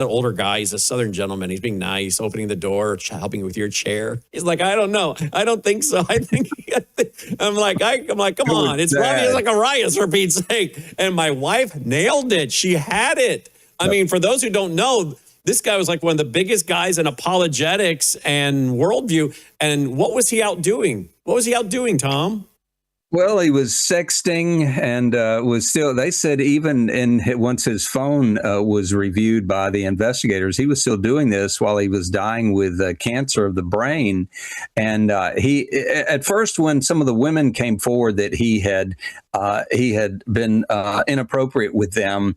An older guy. He's a Southern gentleman. He's being nice, opening the door, helping with your chair. He's like, I don't know. I don't think so. I think I'm like, come on. It's probably like a riot for Pete's sake. And my wife nailed it. She had it. I mean, for those who don't know, this guy was like one of the biggest guys in apologetics and worldview. And what was he out doing? What was he out doing, Tom? Well, he was sexting and was still, they said even once his phone was reviewed by the investigators, he was still doing this while he was dying with cancer of the brain. And at first, when some of the women came forward that he had been inappropriate with them,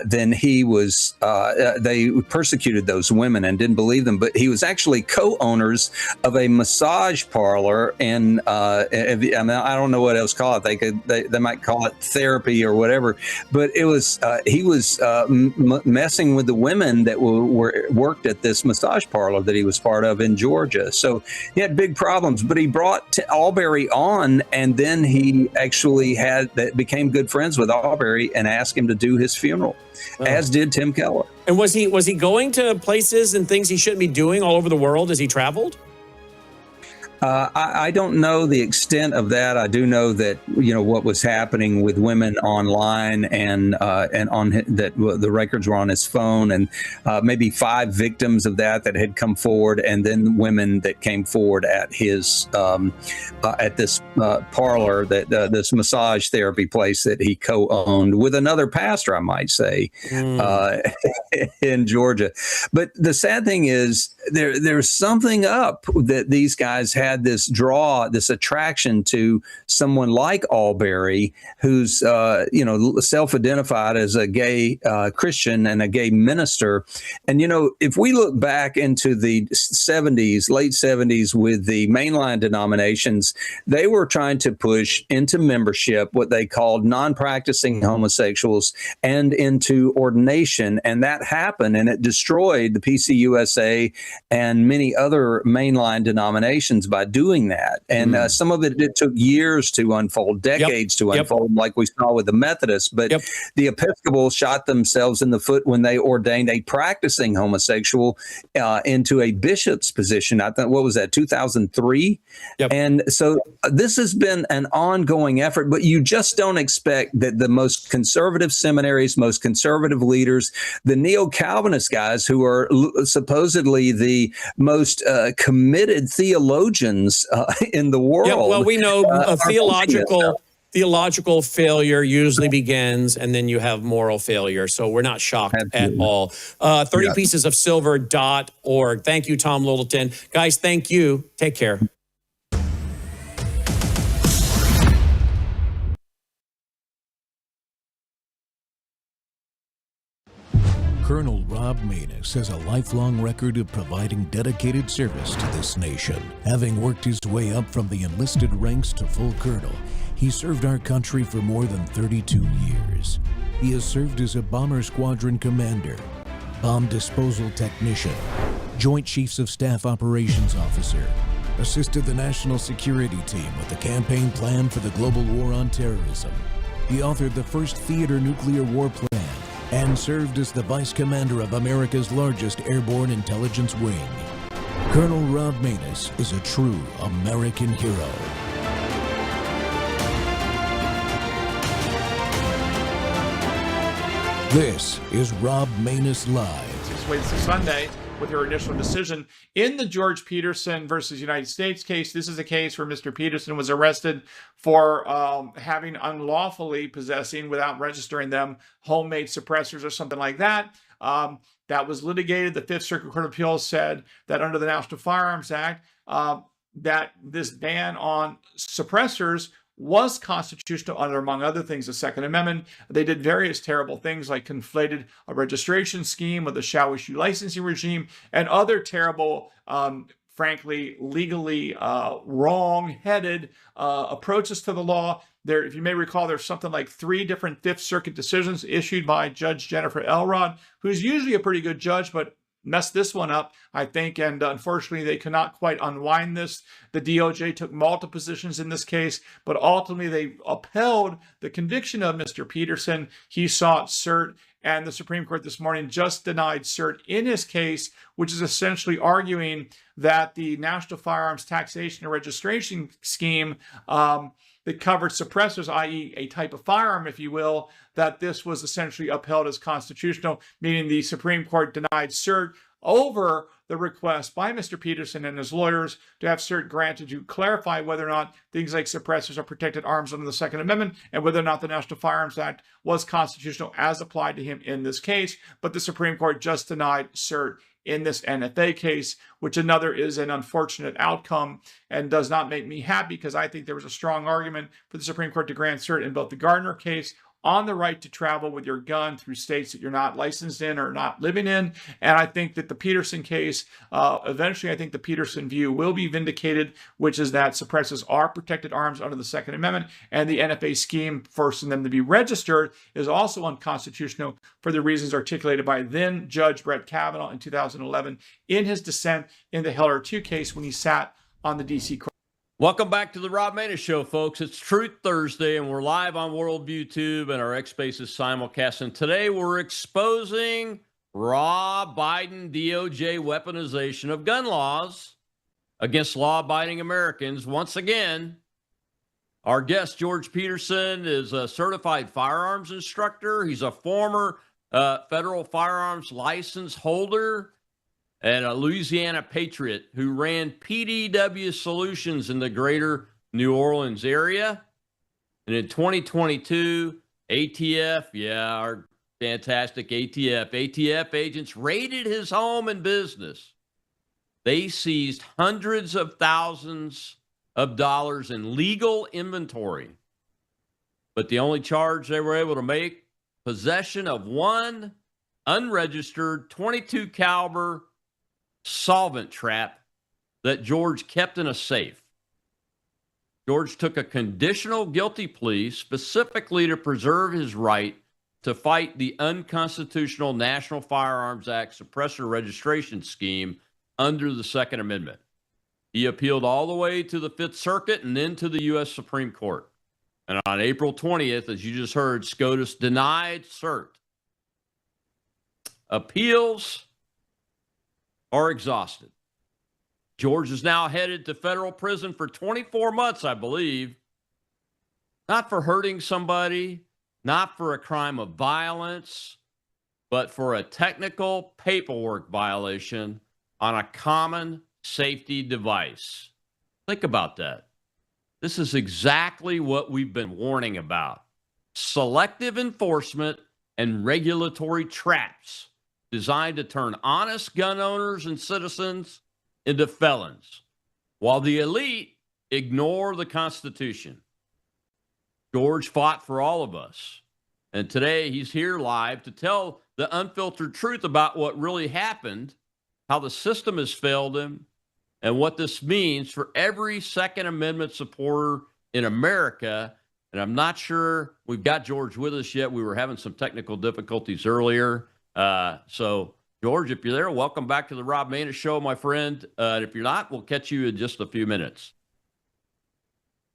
then they persecuted those women and didn't believe them. But he was actually co-owners of a massage parlor, and I don't know what else to call it. They might call it therapy or whatever. But it was he was messing with the women that worked at this massage parlor that he was part of in Georgia. So he had big problems. But he brought Albury on, and then he actually became good friends with Albury and asked him to do his funeral, as did Tim Keller. And was he going to places and things he shouldn't be doing all over the world as he traveled? I don't know the extent of that. I do know that, what was happening with women online and on that the records were on his phone, and maybe 5 victims of that had come forward, and then women that came forward at his at this parlor, this massage therapy place that he co-owned with another pastor, I might say, in Georgia. But the sad thing is there's something up that these guys had this attraction to someone like Albury, who's self-identified as a gay Christian and a gay minister. And if we look back into the late 70s with the mainline denominations, they were trying to push into membership what they called non-practicing homosexuals and into ordination, and that happened, and it destroyed the PCUSA and many other mainline denominations by doing that. And some of it took years to unfold, decades to unfold, like we saw with the Methodists. But the Episcopals shot themselves in the foot when they ordained a practicing homosexual into a bishop's position. I think, what was that, 2003? And so this has been an ongoing effort, but you just don't expect that the most conservative seminaries, most conservative leaders, the neo-Calvinist guys who are supposedly the most committed theologians in the world. Yeah, well, we know a theological failure usually begins, and then you have moral failure. So we're not shocked at all. 30 pieces of silver.org. Thank you, Tom Littleton. Guys, thank you. Take care. Colonel Rob Maness has a lifelong record of providing dedicated service to this nation. Having worked his way up from the enlisted ranks to full colonel, he served our country for more than 32 years. He has served as a bomber squadron commander, bomb disposal technician, Joint Chiefs of Staff operations officer, assisted the national security team with the campaign plan for the global war on terrorism. He authored the first theater nuclear war plan, and served as the vice commander of America's largest airborne intelligence wing. Colonel Rob Maness is a true American hero. This is Rob Maness Live. This waits to Sunday with her initial decision in the George Peterson versus United States case. This is a case where Mr. Peterson was arrested for having unlawfully possessing, without registering them, homemade suppressors or something like that. That was litigated. The Fifth Circuit Court of Appeals said that under the National Firearms Act, that this ban on suppressors was constitutional under, among other things, the Second Amendment. They did various terrible things like conflated a registration scheme with a shall issue licensing regime and other terrible, frankly, legally wrong-headed approaches to the law. There, if you may recall, there's something like 3 different Fifth Circuit decisions issued by Judge Jennifer Elrod, who's usually a pretty good judge, but messed this one up, I think, and unfortunately they cannot quite unwind this. The DOJ took multiple positions in this case, but ultimately they upheld the conviction of Mr. Peterson. He sought cert, And the Supreme Court this morning just denied cert in his case, which is essentially arguing that the National Firearms Taxation and Registration Scheme that covered suppressors, i.e. a type of firearm, if you will, that this was essentially upheld as constitutional, meaning the Supreme Court denied cert over the request by Mr. Peterson and his lawyers to have cert granted to clarify whether or not things like suppressors are protected arms under the Second Amendment and whether or not the National Firearms Act was constitutional as applied to him in this case. But the Supreme Court just denied cert in this NFA case, which another is an unfortunate outcome and does not make me happy because I think there was a strong argument for the Supreme Court to grant cert in both the Gardner case on the right to travel with your gun through states that you're not licensed in or not living in. And I think that the Peterson case, eventually I think the Peterson view will be vindicated, which is that suppressors are protected arms under the Second Amendment, and the NFA scheme forcing them to be registered is also unconstitutional for the reasons articulated by then Judge Brett Kavanaugh in 2011 in his dissent in the Heller 2 case when he sat on the D.C. Court. Welcome back to the Rob Maness Show, folks. It's Truth Thursday, and we're live on Worldview Tube and our X Spaces simulcast. And today we're exposing raw Biden DOJ weaponization of gun laws against law-abiding Americans. Once again, our guest, George Peterson, is a certified firearms instructor. He's a former federal firearms license holder and a Louisiana patriot who ran PDW Solutions in the greater New Orleans area. And in 2022, ATF, our fantastic ATF agents raided his home and business. They seized hundreds of thousands of dollars in legal inventory. But the only charge they were able to make, possession of one unregistered 22 caliber solvent trap that George kept in a safe. George took a conditional guilty plea specifically to preserve his right to fight the unconstitutional National Firearms Act suppressor registration scheme under the Second Amendment. He appealed all the way to the Fifth Circuit and then to the U.S. Supreme Court. And on April 20th, as you just heard, SCOTUS denied cert. Appeals are exhausted. George is now headed to federal prison for 24 months, I believe, not for hurting somebody, not for a crime of violence, but for a technical paperwork violation on a common safety device. Think about that. This is exactly what we've been warning about. Selective enforcement and regulatory traps designed to turn honest gun owners and citizens into felons, while the elite ignore the Constitution. George fought for all of us, and today he's here live to tell the unfiltered truth about what really happened, how the system has failed him, and what this means for every Second Amendment supporter in America. And I'm not sure we've got George with us yet. We were having some technical difficulties earlier. So, George, if you're there, welcome back to the Rob Maness Show, my friend. If you're not, we'll catch you in just a few minutes.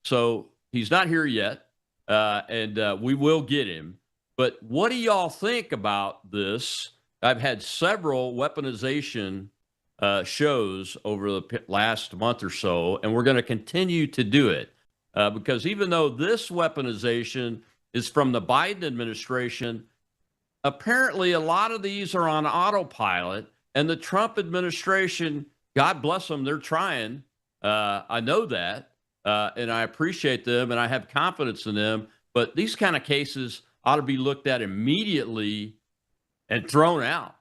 So he's not here yet, and we will get him. But what do y'all think about this? I've had several weaponization shows over the last month or so, and we're going to continue to do it because even though this weaponization is from the Biden administration, apparently a lot of these are on autopilot, and the Trump administration, God bless them, they're trying. I know that, and I appreciate them, and I have confidence in them. But these kind of cases ought to be looked at immediately and thrown out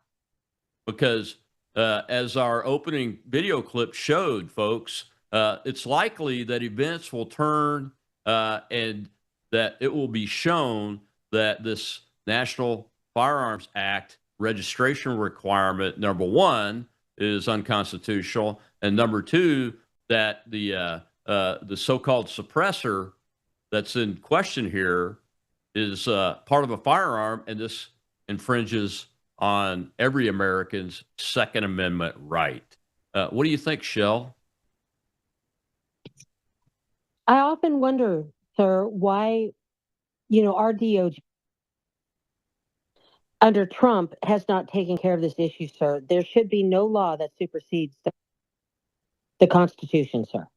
because, as our opening video clip showed, folks, it's likely that events will turn and that it will be shown that this National Firearms Act registration requirement, number one, is unconstitutional, and number two, that the so-called suppressor that's in question here is part of a firearm, and this infringes on every American's Second Amendment right. What do you think, Shell? I often wonder, sir, why, our DOJ under Trump has not taken care of this issue, sir. There should be no law that supersedes the Constitution, sir.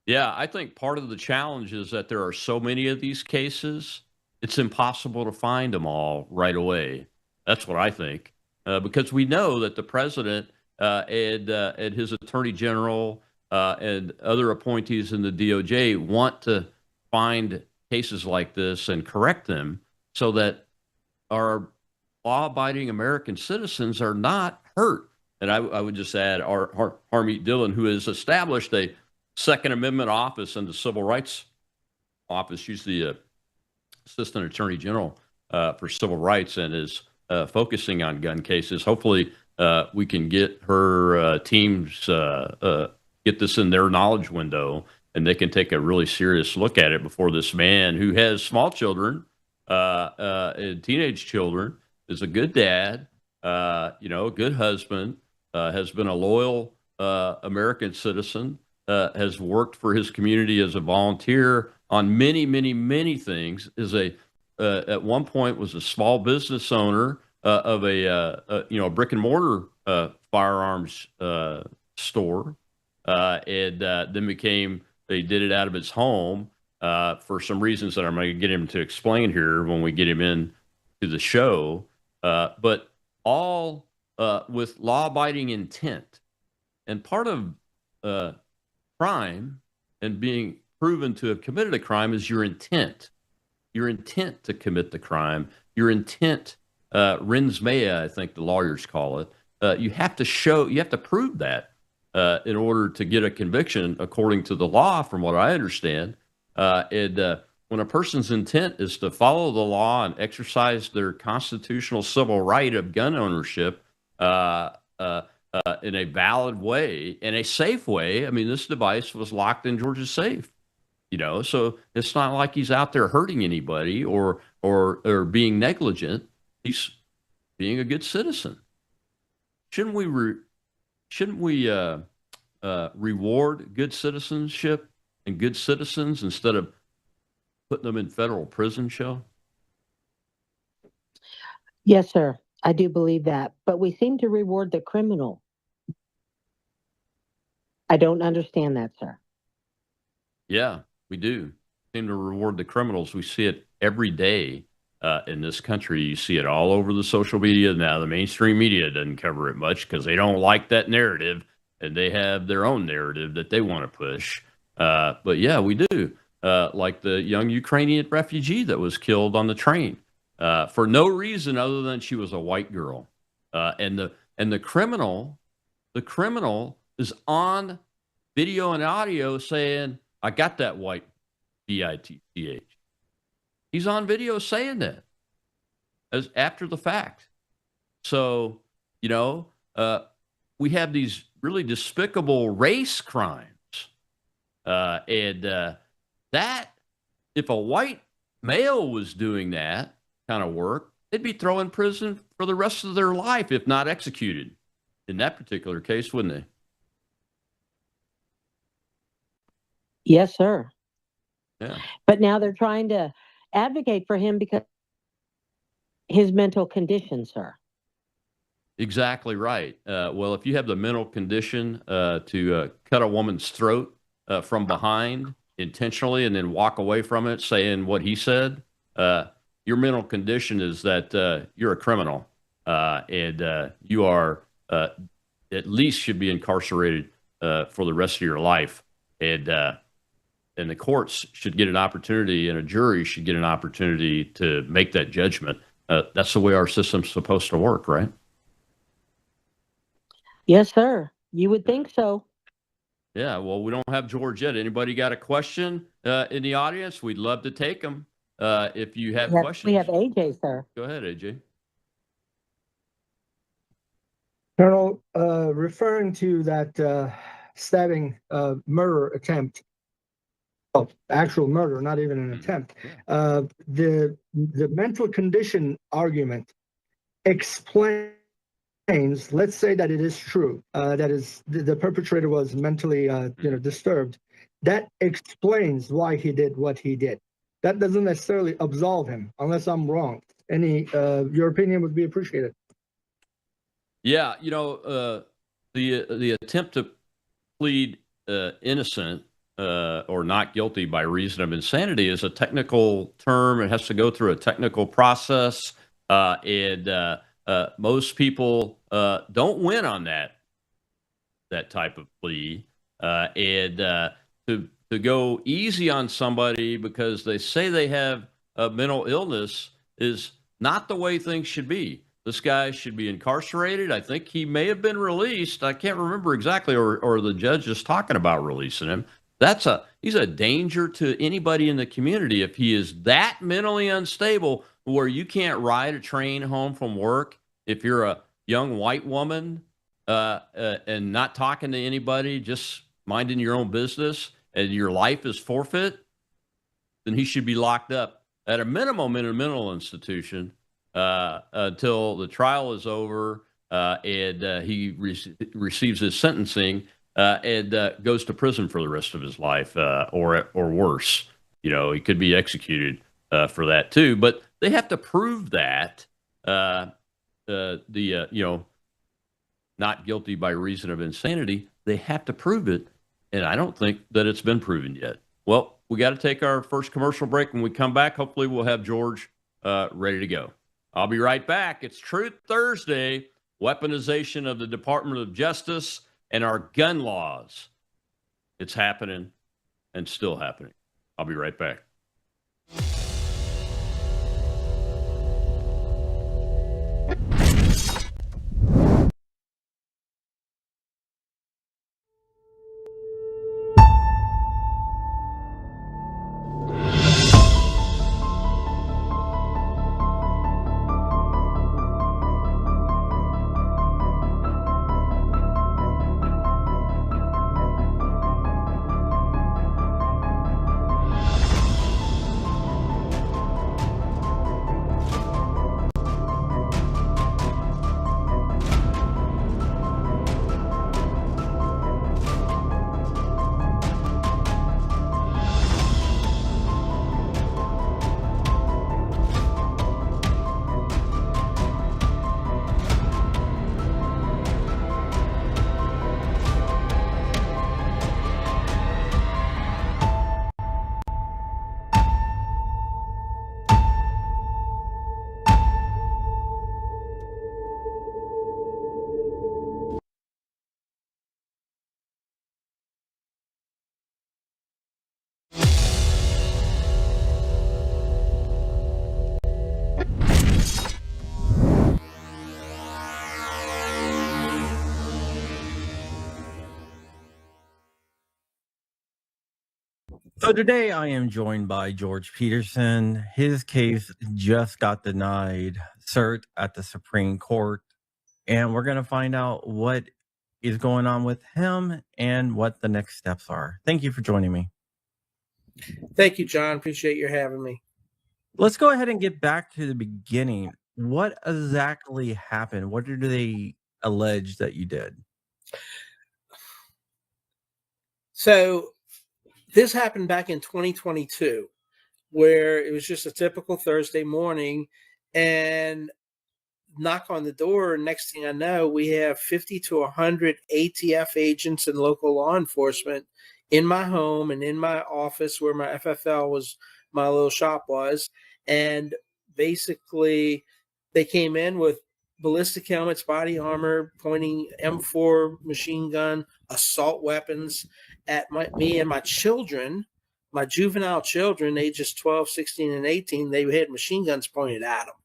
Yeah, I think part of the challenge is that there are so many of these cases, it's impossible to find them all right away. That's what I think, because we know that the president and his attorney general and other appointees in the DOJ want to find cases like this and correct them so that our law-abiding American citizens are not hurt. And I would just add, Harmeet Dillon, who has established a Second Amendment office in the Civil Rights Office. She's the Assistant Attorney General for Civil Rights and is focusing on gun cases. Hopefully, we can get her teams get this in their knowledge window, and they can take a really serious look at it before this man, who has small children and teenage children, is a good dad, a good husband, has been a loyal American citizen. Has worked for his community as a volunteer on many, many, many things. At one point was a small business owner of a brick and mortar firearms store, and then they did it out of his home for some reasons that I'm going to get him to explain here when we get him in to the show. But all with law-abiding intent, and part of crime and being proven to have committed a crime is your intent to commit the crime, your intent, rens mea, I think the lawyers call it. You have to prove that in order to get a conviction according to the law, from what I understand. When a person's intent is to follow the law and exercise their constitutional civil right of gun ownership, in a valid way, in a safe way. I mean, this device was locked in Georgia's safe, so it's not like he's out there hurting anybody or being negligent. He's being a good citizen. Shouldn't we reward good citizenship and good citizens instead of putting them in federal prison, Shell? Yes, sir. I do believe that. But we seem to reward the criminal. I don't understand that, sir. Yeah, we do. Seem to reward the criminals. We see it every day in this country. You see it all over the social media. Now, the mainstream media doesn't cover it much because they don't like that narrative, and they have their own narrative that they want to push. But yeah, we do. Like the young Ukrainian refugee that was killed on the train for no reason other than she was a white girl. And the criminal is on video and audio saying, "I got that white bitch." He's on video saying that as after the fact. So, we have these really despicable race crimes. And that, if a white male was doing that kind of work, they'd be thrown in prison for the rest of their life, if not executed in that particular case, wouldn't they? Yes, sir. Yeah. But now they're trying to advocate for him because his mental condition, sir. Exactly right. Well, if you have the mental condition to cut a woman's throat from behind intentionally and then walk away from it saying what he said, your mental condition is that you're a criminal and you are at least should be incarcerated for the rest of your life. And the courts should get an opportunity, and a jury should get an opportunity to make that judgment. That's the way our system's supposed to work, right? Yes, sir. You would think so. Yeah, well, we don't have George yet. Anybody got a question in the audience? We'd love to take them. If you have questions. We have AJ, sir. Go ahead, AJ. Colonel, referring to that stabbing murder attempt, actual murder, not even an attempt, the mental condition argument explains, let's say that it is true, that is the perpetrator was mentally disturbed. That explains why he did what he did. That doesn't necessarily absolve him, unless I'm wrong. Your opinion would be appreciated. Yeah, the attempt to plead innocent or not guilty by reason of insanity is a technical term. It has to go through a technical process, and most people don't win on that type of plea. And to go easy on somebody because they say they have a mental illness is not the way things should be. This guy should be incarcerated. I think he may have been released. I can't remember exactly, or the judge is talking about releasing him. He's a danger to anybody in the community if he is that mentally unstable where you can't ride a train home from work if you're a young white woman and not talking to anybody, just minding your own business, and your life is forfeit, then he should be locked up at a minimum in a mental institution until the trial is over and he receives his sentencing and goes to prison for the rest of his life or worse. He could be executed for that too. But they have to prove that not guilty by reason of insanity. They have to prove it. And I don't think that it's been proven yet. Well, we got to take our first commercial break. When we come back, hopefully we'll have George ready to go. I'll be right back. It's Truth Thursday, weaponization of the Department of Justice and our gun laws. It's happening and still happening. I'll be right back. So today I am joined by George Peterson. His case just got denied cert at the Supreme Court, and we're going to find out what is going on with him and what the next steps are. Thank you for joining me. Thank you, John. Appreciate your having me. Let's go ahead and get back to the beginning. What exactly happened? What do they allege that you did? So this happened back in 2022, where it was just a typical Thursday morning, and knock on the door. And next thing I know, we have 50 to 100 ATF agents and local law enforcement in my home and in my office where my FFL was, my little shop was. And basically they came in with ballistic helmets, body armor, pointing M4 machine gun, assault weapons at me and my children, my juvenile children, ages 12, 16, and 18. They had machine guns pointed at them.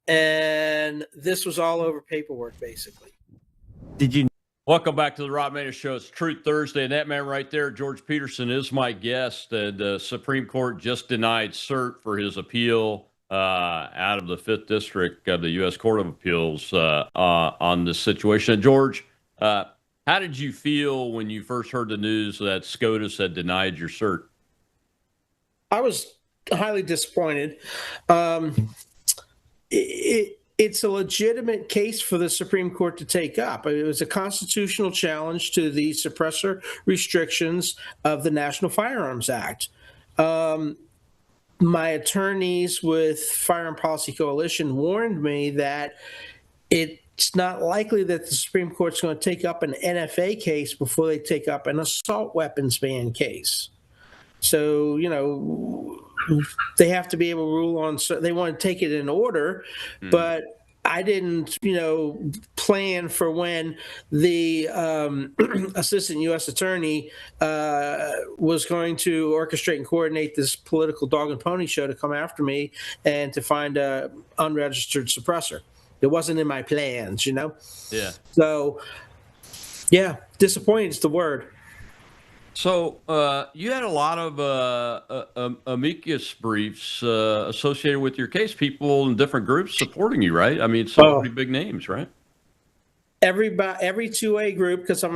And this was all over paperwork, basically. Did you? Welcome back to the Rob Maness Show. It's Truth Thursday, and that man right there, George Peterson, is my guest. The Supreme Court just denied cert for his appeal out of the 5th District of the U.S. Court of Appeals on this situation. George, how did you feel when you first heard the news that SCOTUS had denied your cert? I was highly disappointed. It's a legitimate case for the Supreme Court to take up. It was a constitutional challenge to the suppressor restrictions of the National Firearms Act. my attorneys with Firearm Policy Coalition warned me that it's not likely that the Supreme Court's going to take up an NFA case before they take up an assault weapons ban case. So, they have to be able to rule on, so they want to take it in order, but I didn't, plan for when the assistant U.S. attorney was going to orchestrate and coordinate this political dog and pony show to come after me and to find a unregistered suppressor. It wasn't in my plans, Yeah. So, yeah, disappointed is the word. So you had a lot of amicus briefs associated with your case, people in different groups supporting you, right? I mean, some pretty big names, right? Every 2A group, because I'm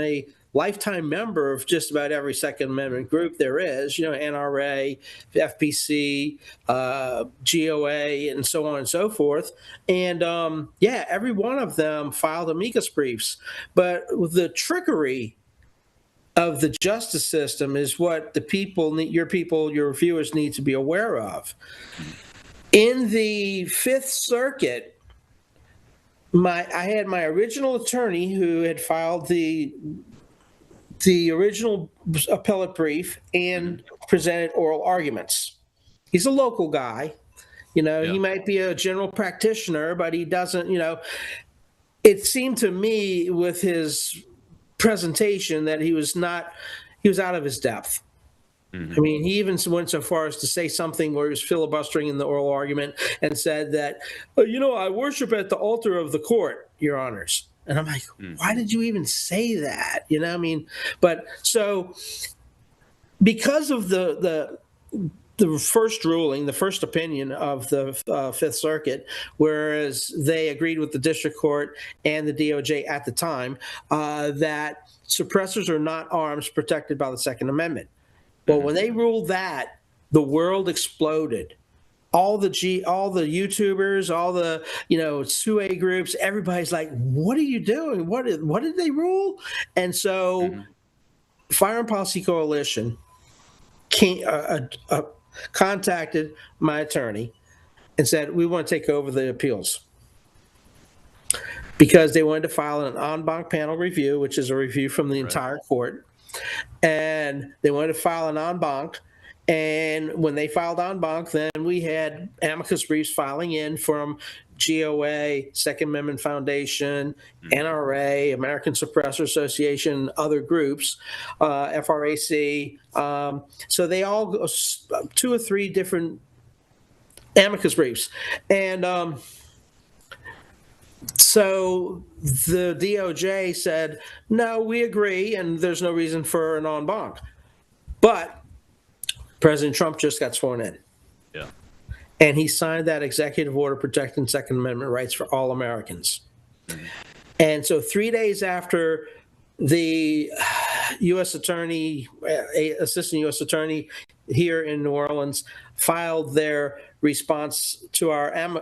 a lifetime member of just about every Second Amendment group there is, NRA, FPC, GOA, and so on and so forth. And every one of them filed amicus briefs. But the trickery of the justice system is what the your viewers need to be aware of. In the Fifth Circuit, I had my original attorney who had filed the original appellate brief and presented oral arguments. He's a local guy. He might be a general practitioner, but he doesn't, it seemed to me with his presentation that he was out of his depth. I mean, he even went so far as to say something where he was filibustering in the oral argument and said that, I worship at the altar of the court, Your Honors. And I'm like, why did you even say that? But so because of the first ruling, the first opinion of the Fifth Circuit, whereas they agreed with the district court and the DOJ at the time that suppressors are not arms protected by the Second Amendment. Well, when they ruled that, the world exploded. All the YouTubers, all the 2A groups, everybody's like, "What are you doing? What did they rule?" And so, Firearm Policy Coalition contacted my attorney and said, "We want to take over the appeals," because they wanted to file an en banc panel review, which is a review from the entire court, and they wanted to file an en banc. And when they filed en banc, then we had amicus briefs filing in from GOA, Second Amendment Foundation, NRA, American Suppressor Association, other groups, FRAC. So they all go 2 or 3 different amicus briefs. And so the DOJ said, no, we agree, and there's no reason for an en banc. But President Trump just got sworn in. Yeah. And he signed that executive order protecting Second Amendment rights for all Americans. And so 3 days after the U.S. attorney, assistant U.S. attorney here in New Orleans, filed their response to our en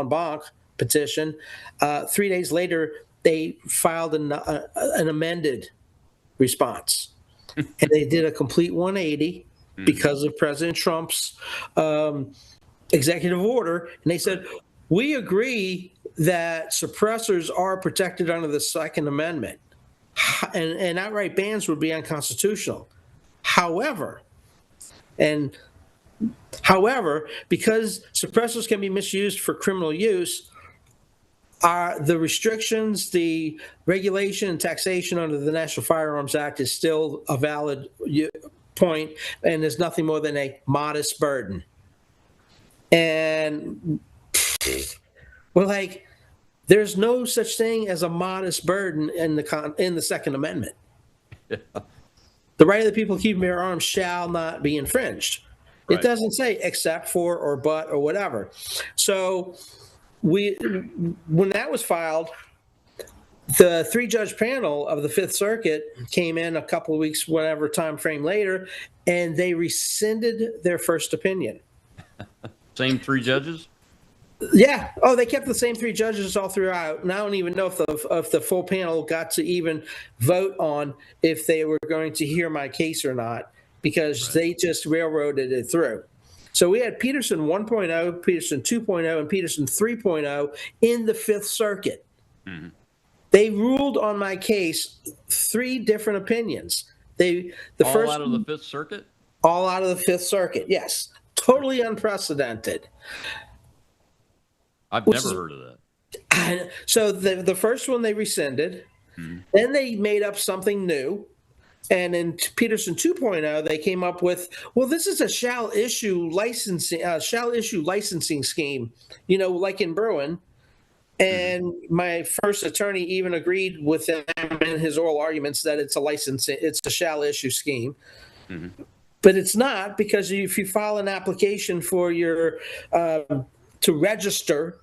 banc petition, 3 days later, they filed an amended response. And they did a complete 180 because of President Trump's executive order. And they said, we agree that suppressors are protected under the Second Amendment, and outright bans would be unconstitutional. However, because suppressors can be misused for criminal use, the restrictions, the regulation and taxation under the National Firearms Act is still a valid point, and there's nothing more than a modest burden. And we're like, there's no such thing as a modest burden in the Second Amendment. Yeah. The right of the people to keep and bear arms shall not be infringed. Right. It doesn't say except for or but or whatever. So when that was filed, the 3-judge panel of the Fifth Circuit came in a couple of weeks, whatever time frame later, and they rescinded their first opinion. Same 3 judges? Yeah. Oh, they kept the same 3 judges all throughout. And I don't even know if the full panel got to even vote on if they were going to hear my case or not, because they just railroaded it through. So we had Peterson 1.0, Peterson 2.0, and Peterson 3.0 in the Fifth Circuit. Mm-hmm. They ruled on my case 3 different opinions. The all first out of the Fifth Circuit? All out of the Fifth Circuit, yes. Totally unprecedented. I've never heard of that. So the first one they rescinded. Mm-hmm. Then they made up something new. And in Peterson 2.0, they came up with, well, this is a shall issue licensing scheme, like in Bruin. And my first attorney even agreed with him in his oral arguments that it's a shall issue scheme. Mm-hmm. But it's not, because if you file an application for your to register,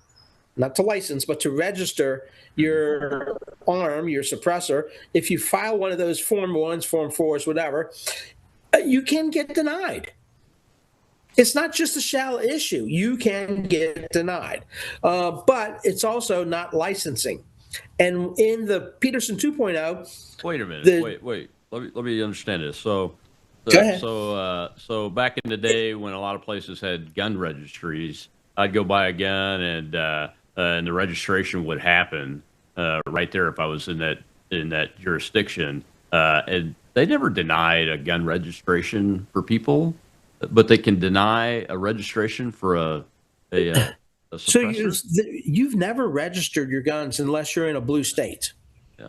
not to license, but to register your arm, your suppressor, if you file one of those Form 1s, Form 4s, whatever, you can get denied. It's not just a shall issue. You can get denied. But it's also not licensing. And in the Peterson 2.0... Wait a minute. Wait. Let me understand this. So, go ahead. So back in the day when a lot of places had gun registries, I'd go buy a gun and the registration would happen right there if I was in that jurisdiction. And they never denied a gun registration for people, but they can deny a registration for a suppressor? So you've never registered your guns unless you're in a blue state. Yeah.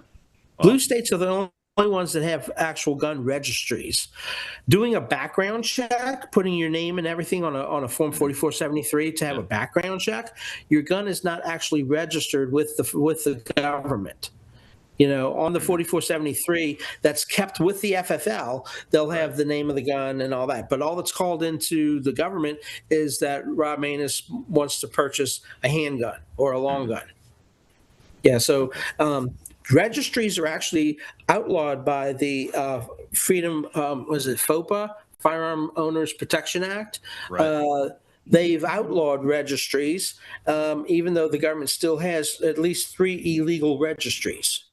Blue states are the only ones that have actual gun registries. Doing a background check, putting your name and everything on a Form 4473 to have a background check, your gun is not actually registered with the government. On the 4473 that's kept with the FFL, they'll have the name of the gun and all that. But all that's called into the government is that Rob Maness wants to purchase a handgun or a long gun. Yeah, so registries are actually outlawed by the Freedom, FOPA, Firearm Owners Protection Act. Right. They've outlawed registries, even though the government still has at least 3 illegal registries.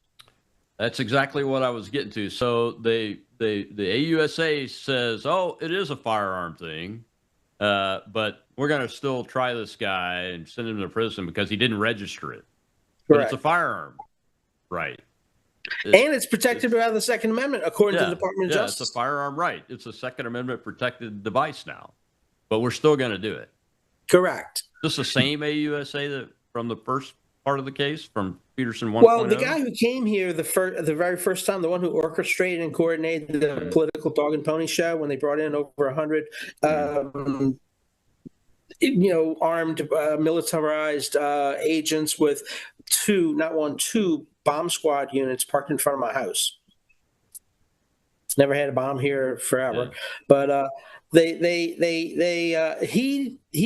That's exactly what I was getting to. So the AUSA says, oh, it is a firearm thing, but we're going to still try this guy and send him to prison because he didn't register it. But it's a firearm, right? And it's protected by the Second Amendment, according to the Department of Justice. It's a firearm right. It's a Second Amendment protected device now, but we're still going to do it. Correct. Is this the same AUSA that from the first part of the case from Peterson 1.0? Well, the guy who came here the very first time, the one who orchestrated and coordinated the political dog and pony show when they brought in over 100, armed, militarized agents with 2 bomb squad units parked in front of my house. Never had a bomb here forever, but he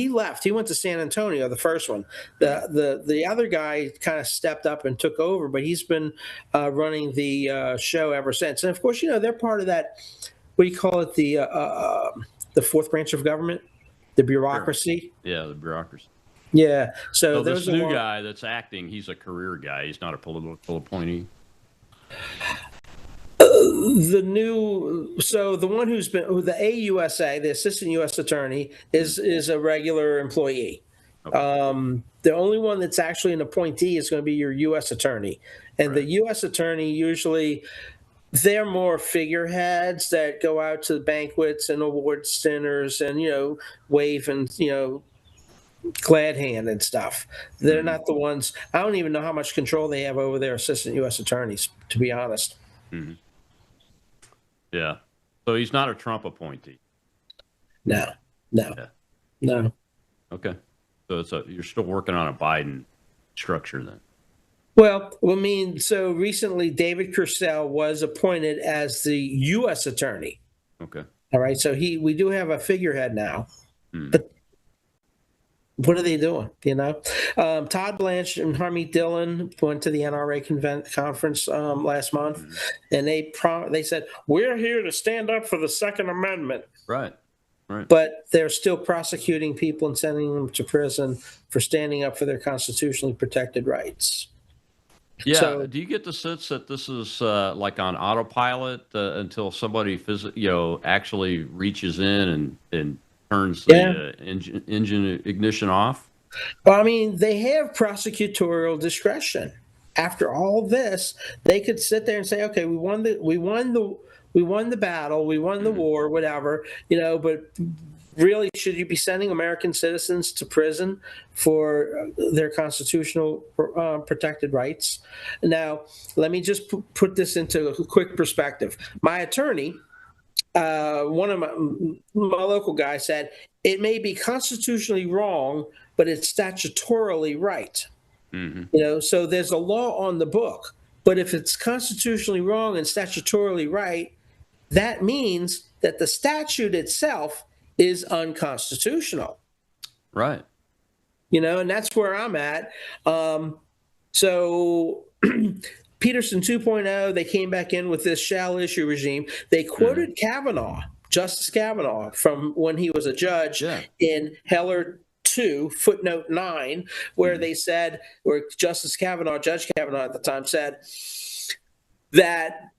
left. He went to San Antonio, the first one. The other guy kind of stepped up and took over, but he's been running the show ever since. And of course, they're part of that. What do you call it? The fourth branch of government, the bureaucracy. Sure. Yeah, the bureaucracy. Yeah. So this new guy that's acting, he's a career guy. He's not a political appointee. The one who's been the AUSA, the assistant U.S. attorney, is a regular employee. Okay. The only one that's actually an appointee is going to be your U.S. attorney, and the U.S. attorney usually they're more figureheads that go out to banquets and award dinners and wave and glad hand and stuff. They're not the ones. I don't even know how much control they have over their assistant U.S. attorneys, to be honest. Mm-hmm. Yeah. So he's not a Trump appointee. No. Okay. So you're still working on a Biden structure then. Well, so recently David Purcell was appointed as the U.S. attorney. Okay. All right. So we do have a figurehead now. But what are they doing? Todd Blanche and Harmeet Dillon went to the NRA conference last month, and they said, we're here to stand up for the Second Amendment. Right. But they're still prosecuting people and sending them to prison for standing up for their constitutionally protected rights. Yeah. So, do you get the sense that this is like on autopilot until somebody actually reaches in and turns Yeah. the engine ignition off? Well, I mean, they have prosecutorial discretion. After all this, they could sit there and say, "Okay, we won the battle, we won the war, whatever, But really, should you be sending American citizens to prison for their constitutional protected rights?" Now, let me just put this into a quick perspective. My attorney, one of my local guys, said it may be constitutionally wrong, but it's statutorily right. So there's a law on the book, but if it's constitutionally wrong and statutorily right, that means that the statute itself is unconstitutional. Right. And that's where I'm at. So Peterson 2.0, they came back in with this shall issue regime. They quoted Kavanaugh, Justice Kavanaugh, from when he was a judge in Heller 2, footnote 9, where they said, where Judge Kavanaugh at the time said that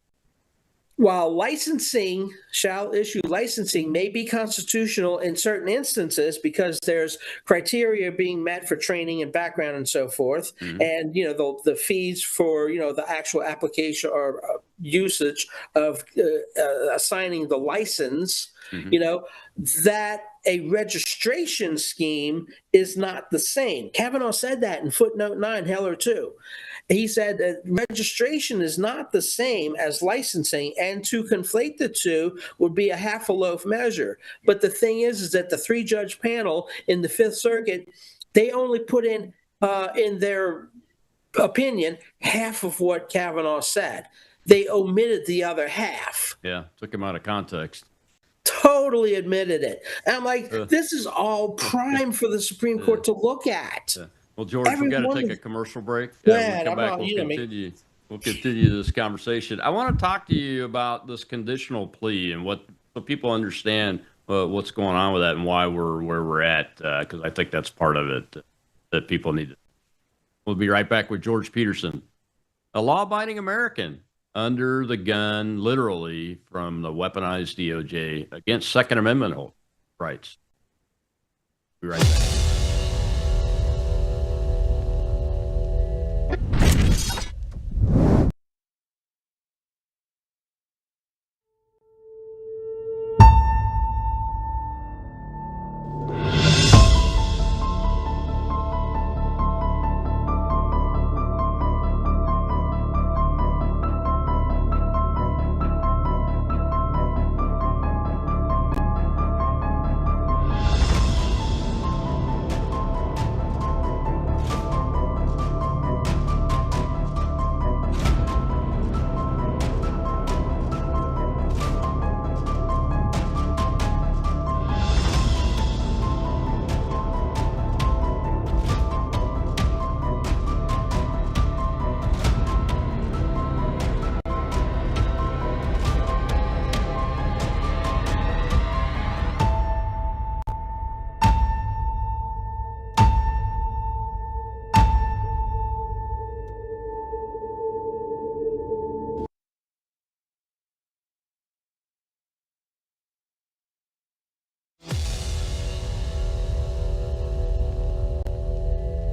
while licensing, shall issue licensing, may be constitutional in certain instances because there's criteria being met for training and background and so forth, and the fees for the actual application or usage of assigning the license, that a registration scheme is not the same. Kavanaugh said that in footnote 9, Heller 2. He said that registration is not the same as licensing, and to conflate the two would be a half a loaf measure. But the thing is that the 3-judge panel in the Fifth Circuit, they only put in their opinion half of what Kavanaugh said. They omitted the other half. Yeah, took him out of context. Totally admitted it. And I'm like, this is all prime for the Supreme Court to look at. Well, George, we've got to take a commercial break. We'll come back, we'll continue this conversation. I want to talk to you about this conditional plea and so people understand what's going on with that and why we're where we're at, because I think that's part of it that people need to. We'll be right back with George Peterson, a law-abiding American under the gun, literally, from the weaponized DOJ against Second Amendment rights. Be right back.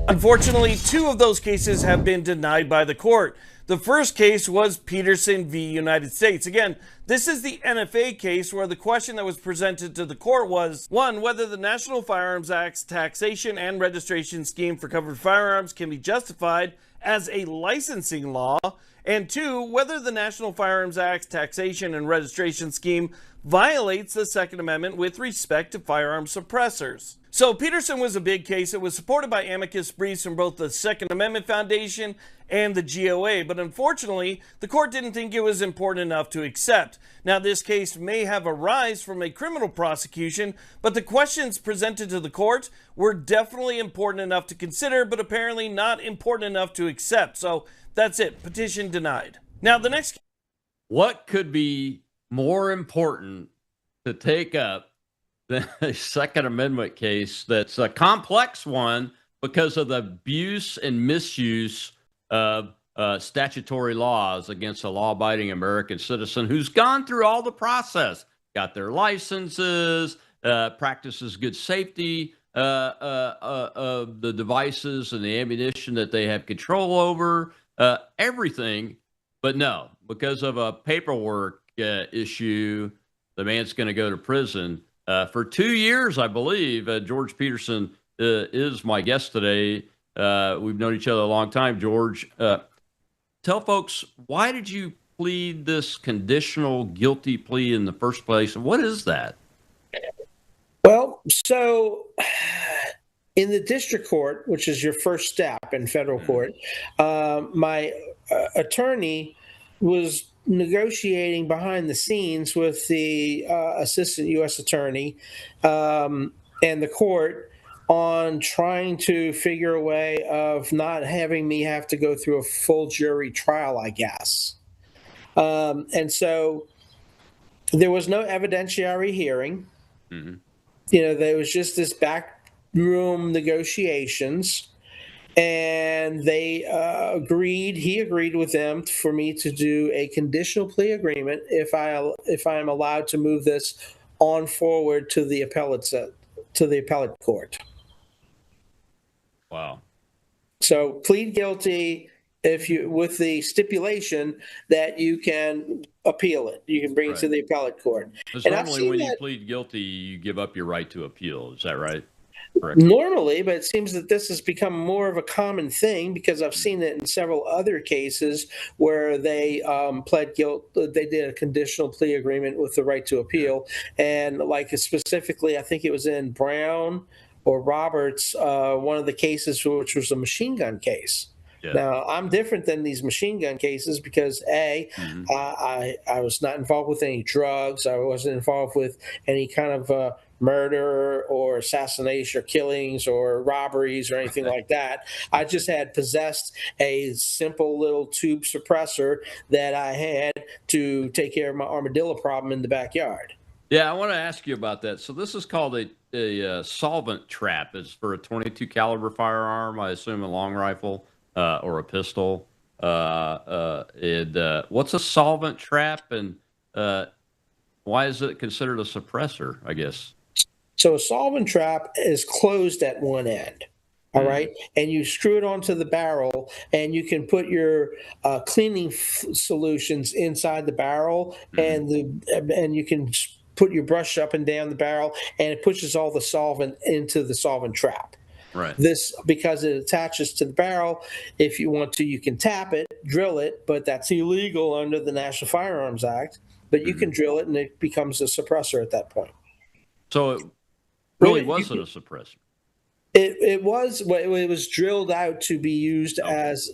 Unfortunately, 2 of those cases have been denied by the court. The first case was Peterson v. United States. Again, this is the NFA case where the question that was presented to the court was, 1, whether the National Firearms Act's taxation and registration scheme for covered firearms can be justified as a licensing law, and 2, whether the National Firearms Act's taxation and registration scheme violates the Second Amendment with respect to firearm suppressors. So Peterson was a big case. It was supported by amicus briefs from both the Second Amendment Foundation and the GOA, but unfortunately, the court didn't think it was important enough to accept. Now, this case may have arisen from a criminal prosecution, but the questions presented to the court were definitely important enough to consider, but apparently not important enough to accept. So that's it. Petition denied. Now, the next... What could be more important to take up than a Second Amendment case that's a complex one because of the abuse and misuse of statutory laws against a law-abiding American citizen who's gone through all the process, got their licenses, practices good safety of the devices and the ammunition that they have control over, everything. But no, because of a paperwork issue, the man's going to go to prison for 2 years, I believe. George Peterson is my guest today. We've known each other a long time, George. Tell folks, why did you plead this conditional guilty plea in the first place? And what is that? Well, so in the district court, which is your first step in federal court, my attorney was negotiating behind the scenes with the assistant U.S. attorney and the court on trying to figure a way of not having me have to go through a full jury trial, I guess. And so there was no evidentiary hearing. Mm-hmm. There was just this backroom negotiations, and they he agreed with them for me to do a conditional plea agreement if I am allowed to move this on forward to the appellate court. Wow. So plead guilty with the stipulation that you can appeal it. You can bring it to the appellate court. Because And normally when you plead guilty, you give up your right to appeal. Is that right? Correct. Normally, but it seems that this has become more of a common thing because I've seen it in several other cases where they pled guilt. They did a conditional plea agreement with the right to appeal. And like specifically, I think it was in Brown or Roberts, one of the cases, which was a machine gun case. Yeah. Now, I'm different than these machine gun cases because I was not involved with any drugs. I wasn't involved with any kind of murder or assassination or killings or robberies or anything like that. I just had possessed a simple little tube suppressor that I had to take care of my armadillo problem in the backyard. Yeah, I want to ask you about that. So this is called a solvent trap. It's for a 22 caliber firearm, I assume a long rifle. Or a pistol. What's a solvent trap, and why is it considered a suppressor, I guess? So a solvent trap is closed at one end, all right? And you screw it onto the barrel, and you can put your cleaning solutions inside the barrel, and you can put your brush up and down the barrel, and it pushes all the solvent into the solvent trap. Right. This, because it attaches to the barrel, if you want to, you can tap it, drill it, but that's illegal under the National Firearms Act. But you can drill it, and it becomes a suppressor at that point. So it really wasn't a suppressor. It was drilled out to be used as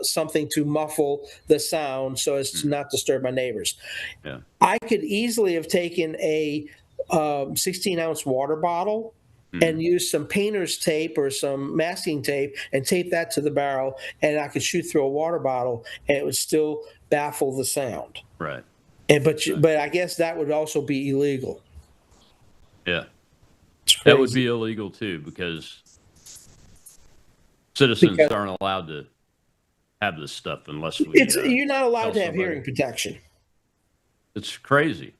something to muffle the sound so as to not disturb my neighbors. Yeah. I could easily have taken a 16-ounce water bottle and use some painter's tape or some masking tape and tape that to the barrel, and I could shoot through a water bottle, and it would still baffle the sound. Right. But I guess that would also be illegal. Yeah. That would be illegal too, because citizens aren't allowed to have this stuff unless you're not allowed to have hearing protection. It's crazy.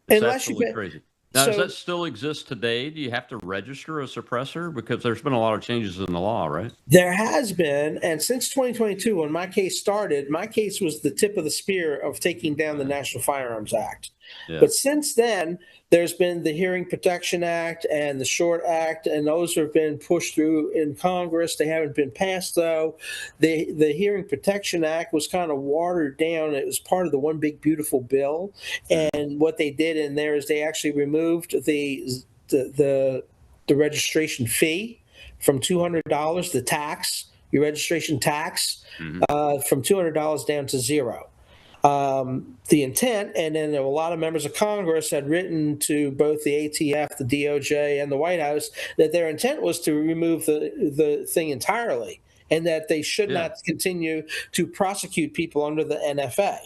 It's absolutely crazy. Now, does that still exist today? Do you have to register a suppressor? Because there's been a lot of changes in the law, right? There has been. And since 2022, when my case started, my case was the tip of the spear of taking down the National Firearms Act. Yeah. But since then, there's been the Hearing Protection Act and the Short Act, and those have been pushed through in Congress. They haven't been passed, though. The Hearing Protection Act was kind of watered down. It was part of the One Big Beautiful Bill. And what they did in there is they actually removed the registration fee from $200, the tax, your registration tax, from $200 down to $0. The intent, and then a lot of members of Congress had written to both the ATF, the DOJ, and the White House that their intent was to remove the thing entirely, and that they should not continue to prosecute people under the NFA.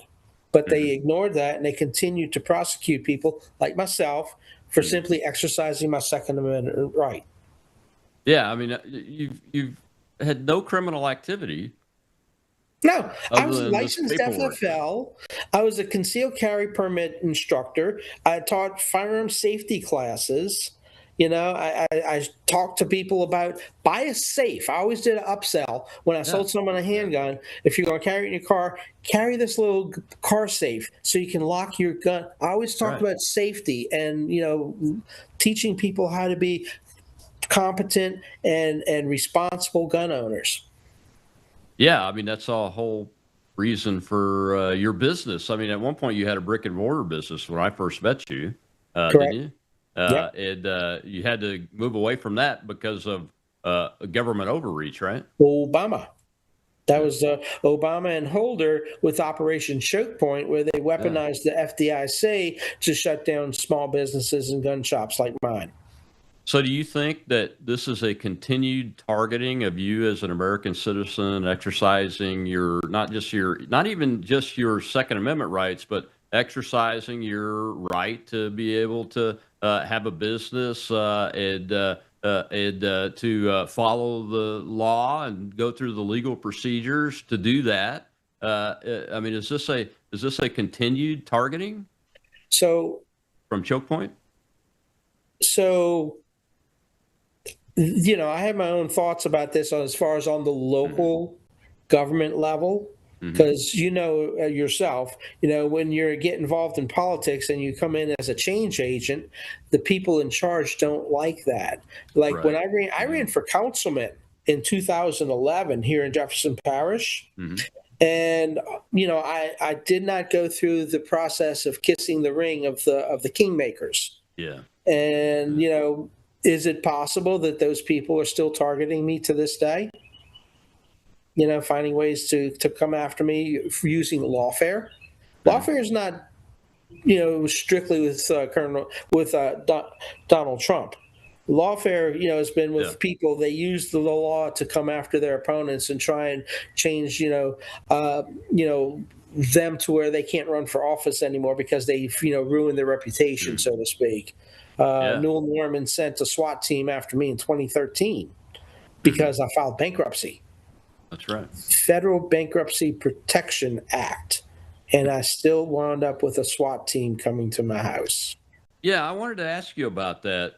But they ignored that, and they continued to prosecute people like myself for simply exercising my Second Amendment right. Yeah, I mean, you've had no criminal activity. No, I other was a than this licensed paperwork? FFL. I was a concealed carry permit instructor. I taught firearm safety classes. I talked to people about buy a safe. I always did an upsell when I sold someone a handgun. If you're going to carry it in your car, carry this little car safe so you can lock your gun. I always talked about safety and teaching people how to be competent and responsible gun owners. Yeah, I mean that's a whole reason for your business. I mean, at one point you had a brick and mortar business when I first met you, didn't Correct. you? Yep. And you had to move away from that because of government overreach, right? Obama. That was Obama and Holder with Operation Choke Point, where they weaponized the FDIC to shut down small businesses and gun shops like mine. So do you think that this is a continued targeting of you as an American citizen, exercising not even just your Second Amendment rights, but exercising your right to be able to have a business and to follow the law and go through the legal procedures to do that? I mean, is this a continued targeting So, from Choke Point? so I have my own thoughts about this as far as on the local government level. Because yourself, when you get involved in politics and you come in as a change agent, the people in charge don't like that. Like when I ran for councilman in 2011 here in Jefferson Parish, and I did not go through the process of kissing the ring of the kingmakers. Yeah. And is it possible that those people are still targeting me to this day? Finding ways to come after me for using lawfare. Lawfare is not, strictly with Donald Trump. Lawfare, has been with people. They use the law to come after their opponents and try and change, them to where they can't run for office anymore because they've, ruined their reputation, so to speak. Newell Norman sent a SWAT team after me in 2013 because I filed bankruptcy. That's right. Federal Bankruptcy Protection Act. And I still wound up with a SWAT team coming to my house. Yeah, I wanted to ask you about that.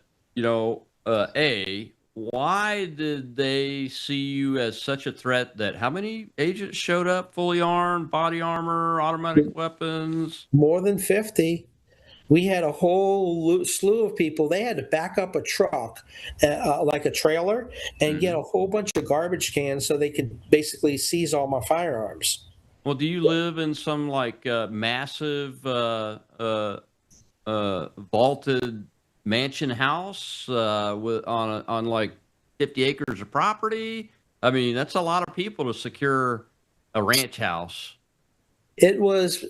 Why did they see you as such a threat that how many agents showed up fully armed, body armor, automatic weapons? More than 50. We had a whole slew of people. They had to back up a truck, like a trailer, and get a whole bunch of garbage cans so they could basically seize all my firearms. Well, do you live in some massive vaulted mansion house on like 50 acres of property? I mean, that's a lot of people to secure a ranch house. It was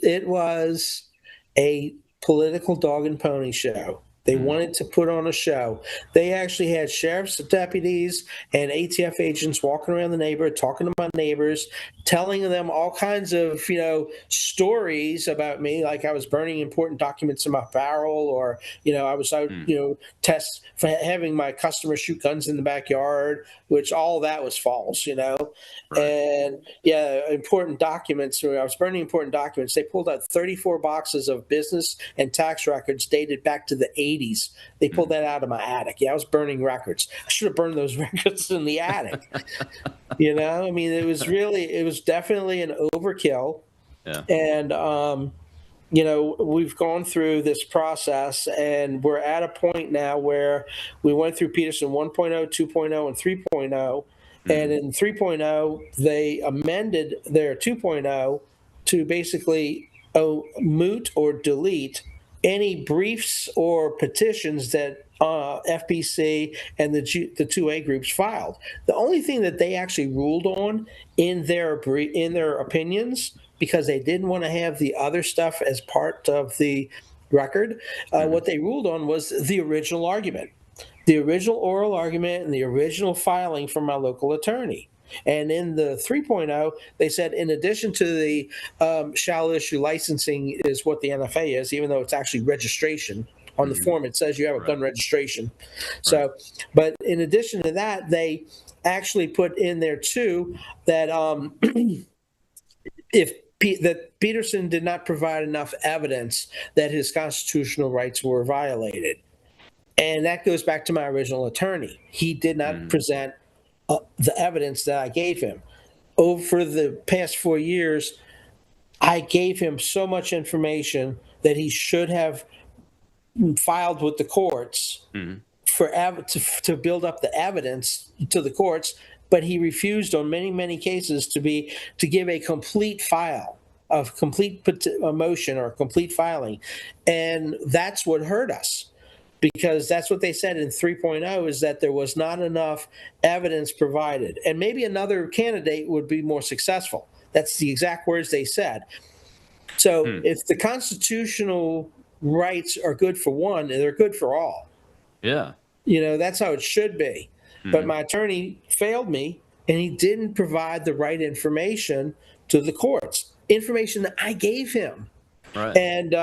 a political dog and pony show. They wanted to put on a show. They actually had sheriff's deputies and ATF agents walking around the neighborhood, talking to my neighbors, telling them all kinds of, stories about me, like I was burning important documents in my barrel, or, I was out, test for having my customers shoot guns in the backyard, which all that was false, And important documents. I was burning important documents. They pulled out 34 boxes of business and tax records dated back to the 80s. They pulled that out of my attic. Yeah, I was burning records. I should have burned those records in the attic. I mean, it was definitely an overkill. Yeah. And, we've gone through this process, and we're at a point now where we went through Peterson 1.0, 2.0, and 3.0. And in 3.0, they amended their 2.0 to basically moot or delete any briefs or petitions that FPC and the 2A groups filed. The only thing that they actually ruled on in their opinions, because they didn't want to have the other stuff as part of the record, what they ruled on was the original argument. The original oral argument and the original filing from my local attorney. And in the 3.0, they said, in addition to the shall issue licensing is what the NFA is, even though it's actually registration. On the form, it says you have a gun registration. So, but in addition to that, they actually put in there too that that Peterson did not provide enough evidence that his constitutional rights were violated. And that goes back to my original attorney. He did not present the evidence that I gave him. Over the past 4 years, I gave him so much information that he should have filed with the courts to build up the evidence to the courts, but he refused on many cases to give a complete file of complete motion or complete filing, and that's what hurt us. Because that's what they said in 3.0 is that there was not enough evidence provided. And maybe another candidate would be more successful. That's the exact words they said. So if the constitutional rights are good for one, they're good for all. Yeah. That's how it should be. But my attorney failed me, and he didn't provide the right information to the courts, information that I gave him. Right. And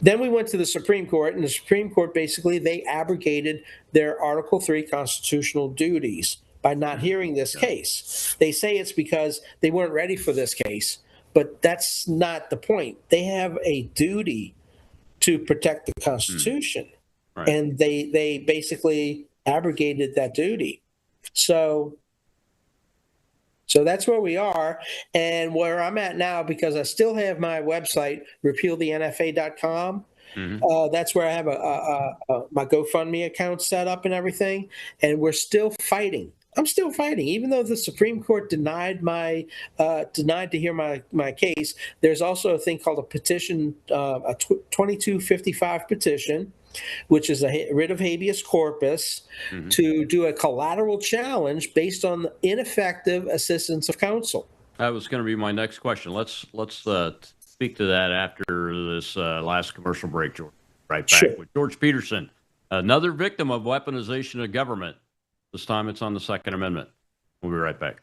then we went to the Supreme Court, and the Supreme Court basically, they abrogated their Article 3 constitutional duties by not hearing this case. They say it's because they weren't ready for this case, but that's not the point. They have a duty to protect the Constitution, Right. and they basically abrogated that duty. So that's where we are, and where I'm at now, because I still have my website, repealthenfa.com. That's where I have my GoFundMe account set up and everything, and we're still fighting. I'm still fighting, even though the Supreme Court denied to hear my case. There's also a thing called a petition, a 2255 petition, which is a writ of habeas corpus to do a collateral challenge based on ineffective assistance of counsel. That was going to be my next question. Let's speak to that after this last commercial break, George. Right back with George Peterson, another victim of weaponization of government. This time it's on the Second Amendment. We'll be right back.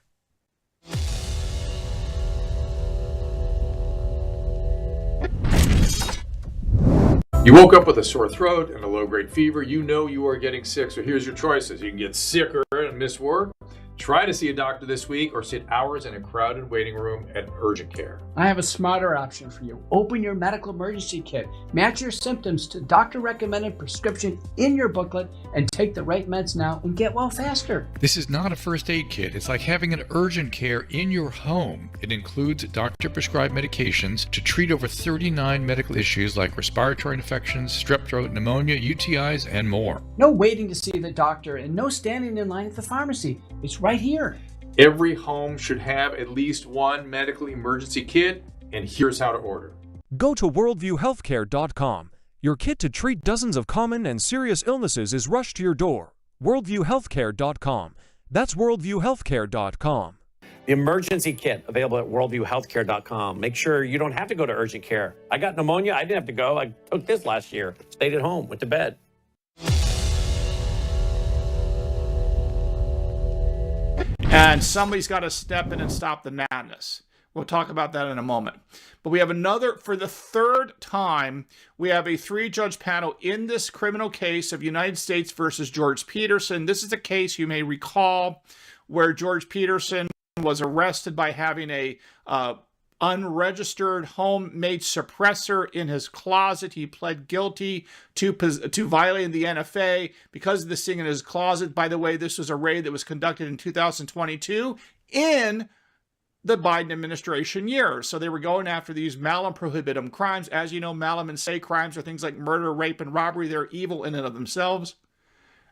You woke up with a sore throat and a low-grade fever. You know you are getting sick, so here's your choices. You can get sicker and miss work. Try to see a doctor this week, or sit hours in a crowded waiting room at urgent care. I have a smarter option for you. Open your medical emergency kit. Match your symptoms to doctor-recommended prescription in your booklet and take the right meds now and get well faster. This is not a first aid kit. It's like having an urgent care in your home. It includes doctor-prescribed medications to treat over 39 medical issues like respiratory infections, strep throat, pneumonia, UTIs, and more. No waiting to see the doctor and no standing in line at the pharmacy. It's right here. Every home should have at least one medical emergency kit, and here's how to order. Go to worldviewhealthcare.com. Your kit to treat dozens of common and serious illnesses is rushed to your door. worldviewhealthcare.com. That's worldviewhealthcare.com. The emergency kit available at worldviewhealthcare.com. Make sure you don't have to go to urgent care. I got pneumonia. I didn't have to go. I took this last year. Stayed at home. Went to bed. And somebody's got to step in and stop the madness. We'll talk about that in a moment. But we have another, for the third time, we have a 3-judge panel in this criminal case of United States versus George Peterson. This is a case you may recall where George Peterson was arrested by having a unregistered homemade suppressor in his closet. He pled guilty to violating the NFA because of this thing in his closet. By the way, this was a raid that was conducted in 2022 in the Biden administration years. So they were going after these malum prohibitum crimes. As you know, malum and se crimes are things like murder, rape, and robbery. They're evil in and of themselves.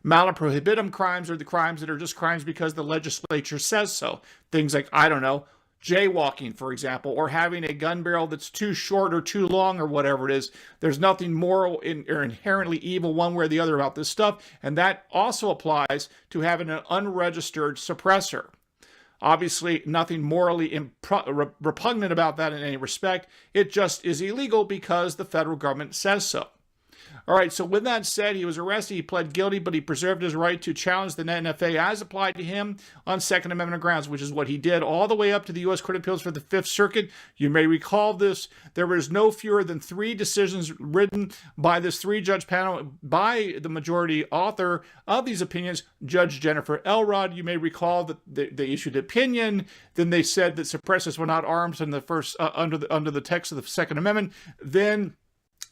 Malum prohibitum crimes are the crimes that are just crimes because the legislature says so. Things like, I don't know, jaywalking, for example, or having a gun barrel that's too short or too long or whatever it is. There's nothing moral or inherently evil one way or the other about this stuff. And that also applies to having an unregistered suppressor. Obviously, nothing morally repugnant about that in any respect. It just is illegal because the federal government says so. All right, so with that said, he was arrested, he pled guilty, but he preserved his right to challenge the NFA as applied to him on Second Amendment grounds, which is what he did all the way up to the U.S. Court of Appeals for the Fifth Circuit. You may recall this. There was no fewer than 3 decisions written by this 3-judge panel by the majority author of these opinions, Judge Jennifer Elrod. You may recall that they issued an opinion. Then they said that suppressors were not arms in the first under the text of the Second Amendment. Then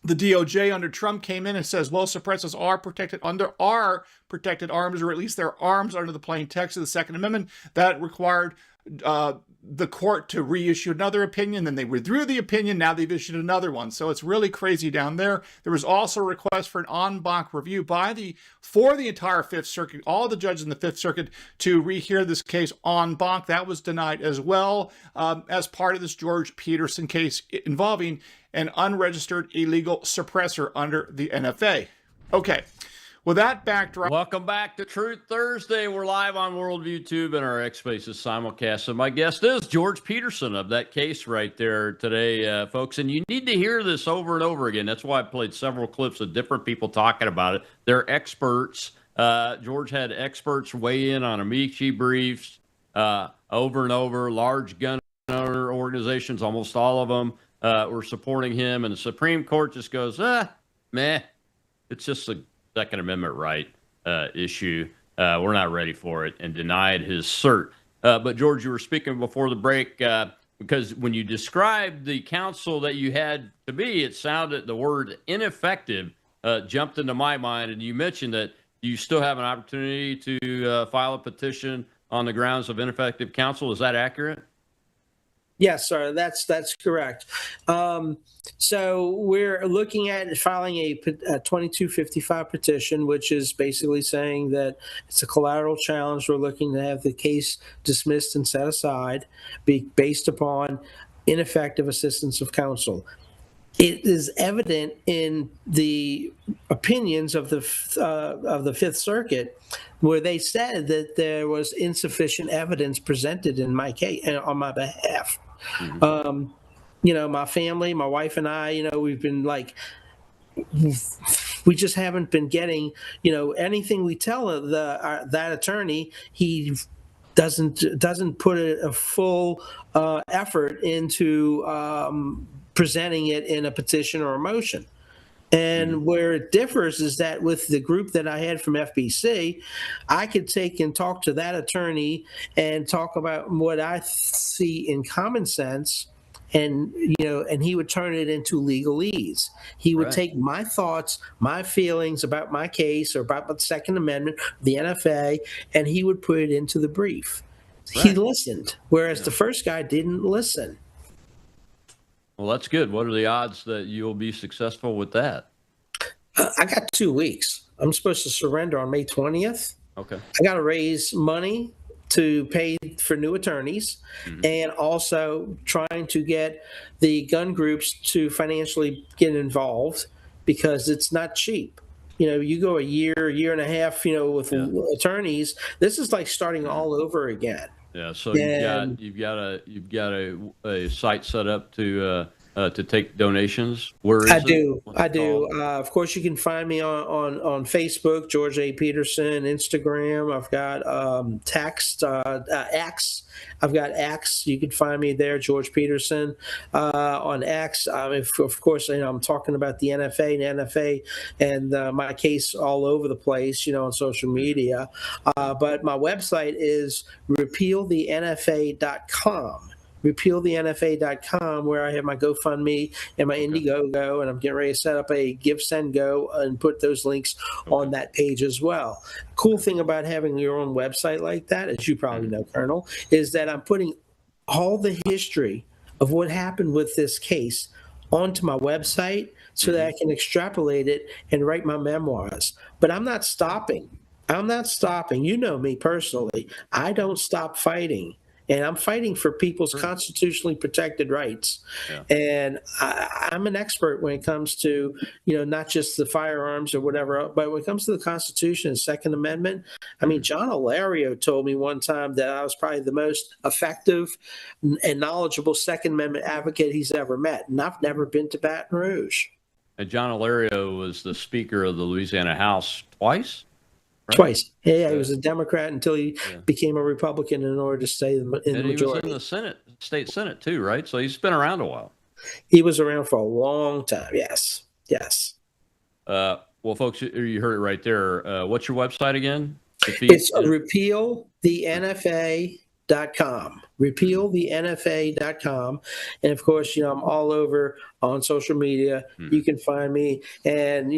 the DOJ under Trump came in and says, well, suppressors are protected under our protected arms, or at least their arms under the plain text of the Second Amendment. That required the court to reissue another opinion. Then they withdrew the opinion. Now they've issued another one. So it's really crazy down there. There was also a request for an en banc review for the entire Fifth Circuit, all the judges in the Fifth Circuit, to rehear this case en banc. That was denied as well, as part of this George Peterson case involving an unregistered illegal suppressor under the NFA. Okay. With that backdrop, welcome back to Truth Thursday. We're live on Worldview Tube and our X Spaces simulcast. And my guest is George Peterson of that case right there today, folks. And you need to hear this over and over again. That's why I played several clips of different people talking about it. They're experts. George had experts weigh in on Amici briefs over and over. Large gun owner organizations, almost all of them, were supporting him. And the Supreme Court just goes, meh, it's just a Second Amendment right issue. We're not ready for it, and denied his cert. But George, you were speaking before the break because when you described the counsel that you had to be, it sounded, the word ineffective jumped into my mind. And you mentioned that you still have an opportunity to file a petition on the grounds of ineffective counsel. Is that accurate? Yes, sir. That's correct. So we're looking at filing a 2255 petition, which is basically saying that it's a collateral challenge. We're looking to have the case dismissed and set aside, based upon ineffective assistance of counsel. It is evident in the opinions of the Fifth Circuit, where they said that there was insufficient evidence presented in my case on my behalf. Mm-hmm. My family, my wife and I, we've been we just haven't been getting, anything we tell that attorney, he doesn't put a full effort into presenting it in a petition or a motion. And where it differs is that with the group that I had from FBC, I could take and talk to that attorney and talk about what I see in common sense, and he would turn it into legalese. He would take my thoughts, my feelings about my case or about the Second Amendment, the NFA, and he would put it into the brief. Right. He listened, whereas the first guy didn't listen. Well, that's good. What are the odds that you'll be successful with that? I got 2 weeks. I'm supposed to surrender on May 20th. Okay. I got to raise money to pay for new attorneys, and also trying to get the gun groups to financially get involved, because it's not cheap. You go a year and a half, with attorneys. This is like starting all over again. Yeah, so you've got a site set up to take donations. Where is it? I do. Of course, you can find me on Facebook, George A. Peterson, Instagram. I've got text, X. I've got X. You can find me there, George Peterson, on X. Of course, I'm talking about the NFA and my case all over the place, on social media. But my website is repealthenfa.com. repealthenfa.com, where I have my GoFundMe and my Indiegogo, and I'm getting ready to set up a Give, Send, Go and put those links on that page as well. Cool thing about having your own website like that, as you probably know, Colonel, is that I'm putting all the history of what happened with this case onto my website so that I can extrapolate it and write my memoirs. But I'm not stopping. You know me personally. I don't stop fighting. And I'm fighting for people's constitutionally protected rights. Yeah. And I'm an expert when it comes to, not just the firearms or whatever, but when it comes to the Constitution and Second Amendment. I mean, John Alario told me one time that I was probably the most effective and knowledgeable Second Amendment advocate he's ever met. And I've never been to Baton Rouge. And John Alario was the Speaker of the Louisiana House twice. Right? Twice. Yeah, he was a Democrat until he became a Republican in order to stay in the And he was majority. in the Senate, state Senate too, right? So he's been around a while. He was around for a long time. Yes. Yes. Well, folks, you heard it right there. What's your website again? It's repealthenfa.com. Repealthenfa.com. And of course, I'm all over on social media. You can find me, and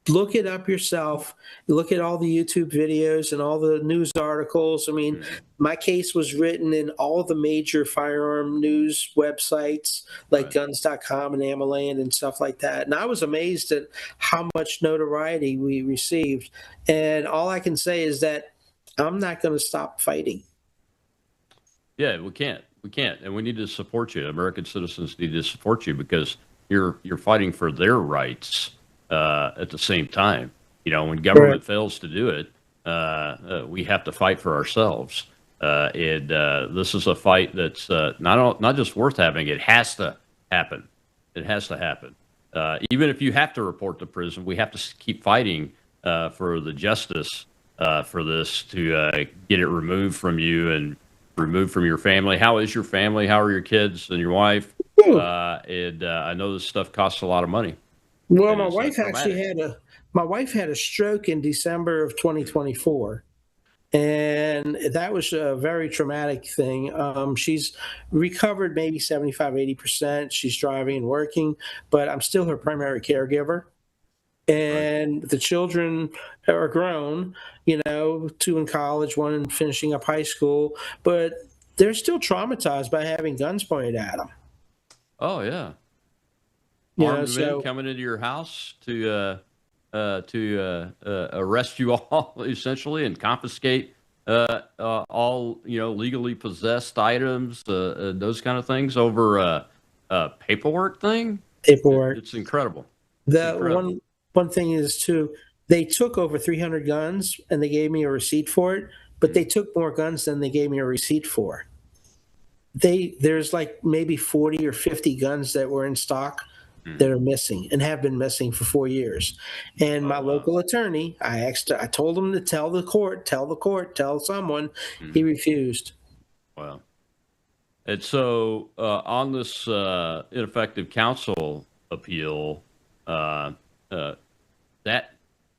look it up yourself. Look at all the YouTube videos and all the news articles. I mean, my case was written in all the major firearm news websites like guns.com and AmmoLand and stuff like that. And I was amazed at how much notoriety we received. And all I can say is that I'm not going to stop fighting. Yeah, we can't. We can't. And we need to support you. American citizens need to support you because you're fighting for their rights. At the same time, when government fails to do it, we have to fight for ourselves. And this is a fight that's not just worth having. It has to happen. It has to happen. Even if you have to report to prison, we have to keep fighting for the justice for this to get it removed from you and removed from your family. How is your family? How are your kids and your wife? And I know this stuff costs a lot of money. Well, my wife actually had a stroke in December of 2024, and that was a very traumatic thing. She's recovered maybe 75, 80%. She's driving and working, but I'm still her primary caregiver. And the children are grown, 2 in college, 1 in finishing up high school, but they're still traumatized by having guns pointed at them. Oh, yeah. Armed men coming into your house to arrest you all essentially and confiscate all legally possessed items, those kind of things over a paperwork thing. It's incredible. One thing is too, they took over 300 guns and they gave me a receipt for it, but they took more guns than they gave me a receipt for. There's like maybe 40 or 50 guns that were in stock that are missing and have been missing for 4 years. And my local attorney, I told him to tell someone. He refused. Wow. And so on this ineffective counsel appeal, that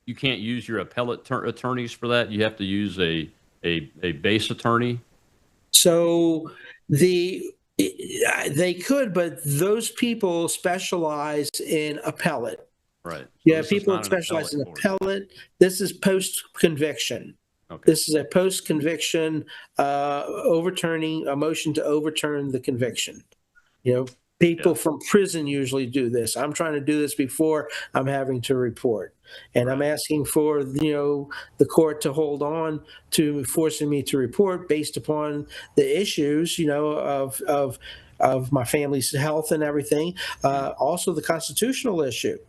you can't use your appellate attorneys for that. You have to use a base attorney. So they could, but those people specialize in appellate. Right. So people that specialize in appellate. This is post-conviction. Okay. This is a post-conviction overturning, a motion to overturn the conviction. People from prison usually do this. I'm trying to do this before I'm having to report. And I'm asking for, the court to hold on to forcing me to report based upon the issues, of my family's health and everything. Also the constitutional issue.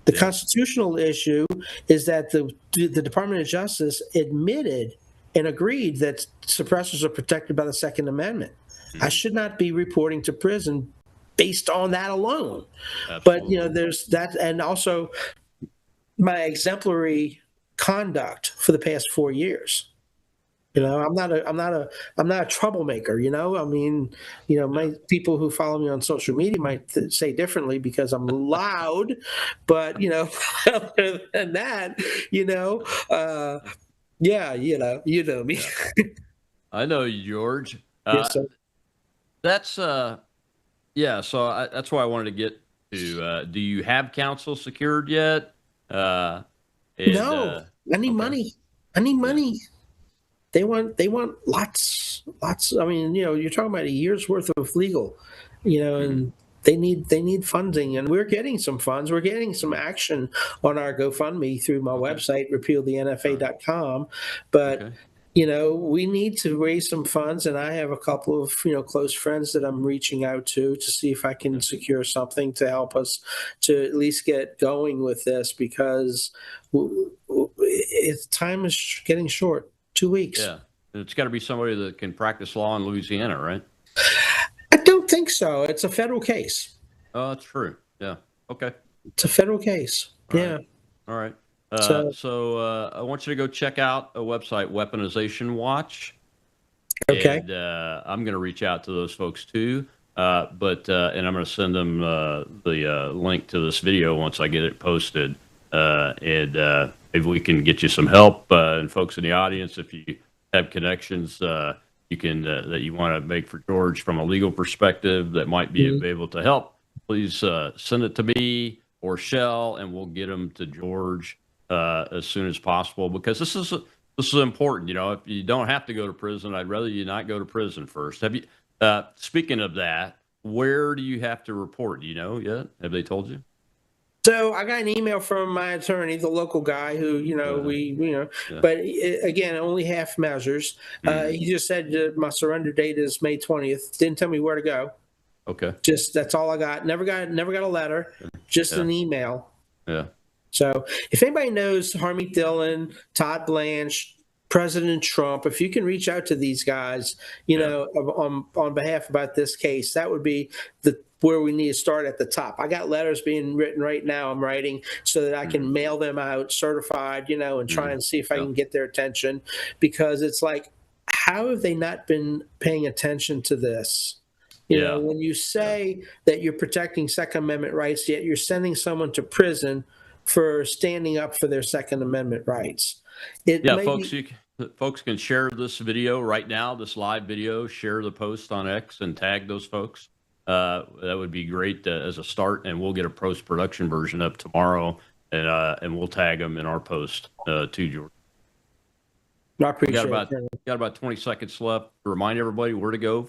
The constitutional issue is that the Department of Justice admitted and agreed that suppressors are protected by the Second Amendment. I should not be reporting to prison based on that alone. Absolutely. But there's that, and also my exemplary conduct for the past 4 years. I'm not a troublemaker. I mean, my people who follow me on social media might say differently because I'm loud, but other than that, yeah, you know me. I know you, George. Yes, sir. That's so that's why I wanted to get to. Do you have counsel secured yet? No, I need money. I need money. They want lots. I mean, you're talking about a year's worth of legal, and they need funding, and we're getting some funds. We're getting some action on our GoFundMe through my website, repealthenfa.com. But we need to raise some funds, and I have a couple of close friends that I'm reaching out to see if I can secure something to help us to at least get going with this, because time is getting short. 2 weeks. Yeah, it's got to be somebody that can practice law in Louisiana, right? I don't think so. It's a federal case. Oh, that's true. Yeah. Okay. It's a federal case. Yeah. All right. So- I want you to go check out a website, Weaponization Watch. Okay. And I'm going to reach out to those folks too. And I'm going to send them the link to this video once I get it posted. If we can get you some help, and folks in the audience, if you have connections you can that you want to make for George from a legal perspective that might be able to help, please send it to me or Shell, and we'll get them to George as soon as possible, because this is important. You know, if you don't have to go to prison, I'd rather you not go to prison first. Have you? Speaking of that, where do you have to report? Do you know yet? Have they told you? So I got an email from my attorney, the local guy who, but again, only half measures. He just said that my surrender date is May 20th. Didn't tell me where to go. Okay. Just, that's all I got. Never got a letter, just an email. Yeah. So if anybody knows Harmeet Dillon, Todd Blanche, President Trump, if you can reach out to these guys, on behalf about this case, that would be where we need to start at the top. I got letters being written right now. I'm writing so that I can mail them out certified, and try and see if I can get their attention, because it's like, how have they not been paying attention to this? You know, when you say that you're protecting Second Amendment rights, yet you're sending someone to prison for standing up for their Second Amendment rights. Folks can share this video right now, this live video, share the post on X and tag those folks. That would be great as a start, and we'll get a post-production version up tomorrow, and we'll tag them in our post to George. I appreciate it. Got about 20 seconds left. Remind everybody where to go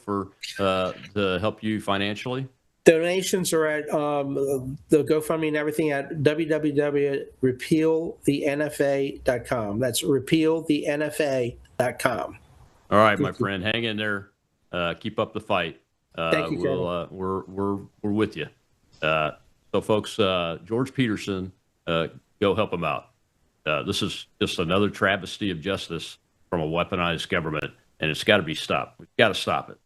to help you financially. Donations are at the GoFundMe and everything at www.repealthenfa.com. That's repealthenfa.com. All right, my friend, hang in there. Keep up the fight. Thank you, Kevin. We're with you. So, folks, George Peterson, go help him out. This is just another travesty of justice from a weaponized government, and it's got to be stopped. We've got to stop it.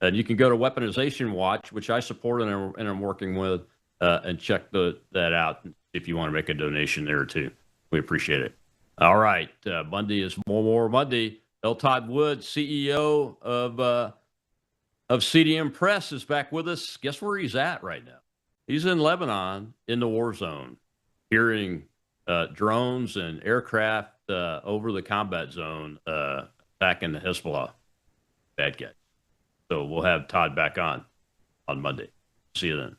And you can go to Weaponization Watch, which I support and I'm working with, and check that out if you want to make a donation there too. We appreciate it. All right, Monday is more Monday. L. Todd Wood, CEO of CDM Press, is back with us. Guess where he's at right now? He's in Lebanon in the war zone, hearing drones and aircraft over the combat zone attacking the Hezbollah bad guys. So we'll have Todd back on Monday. See you then.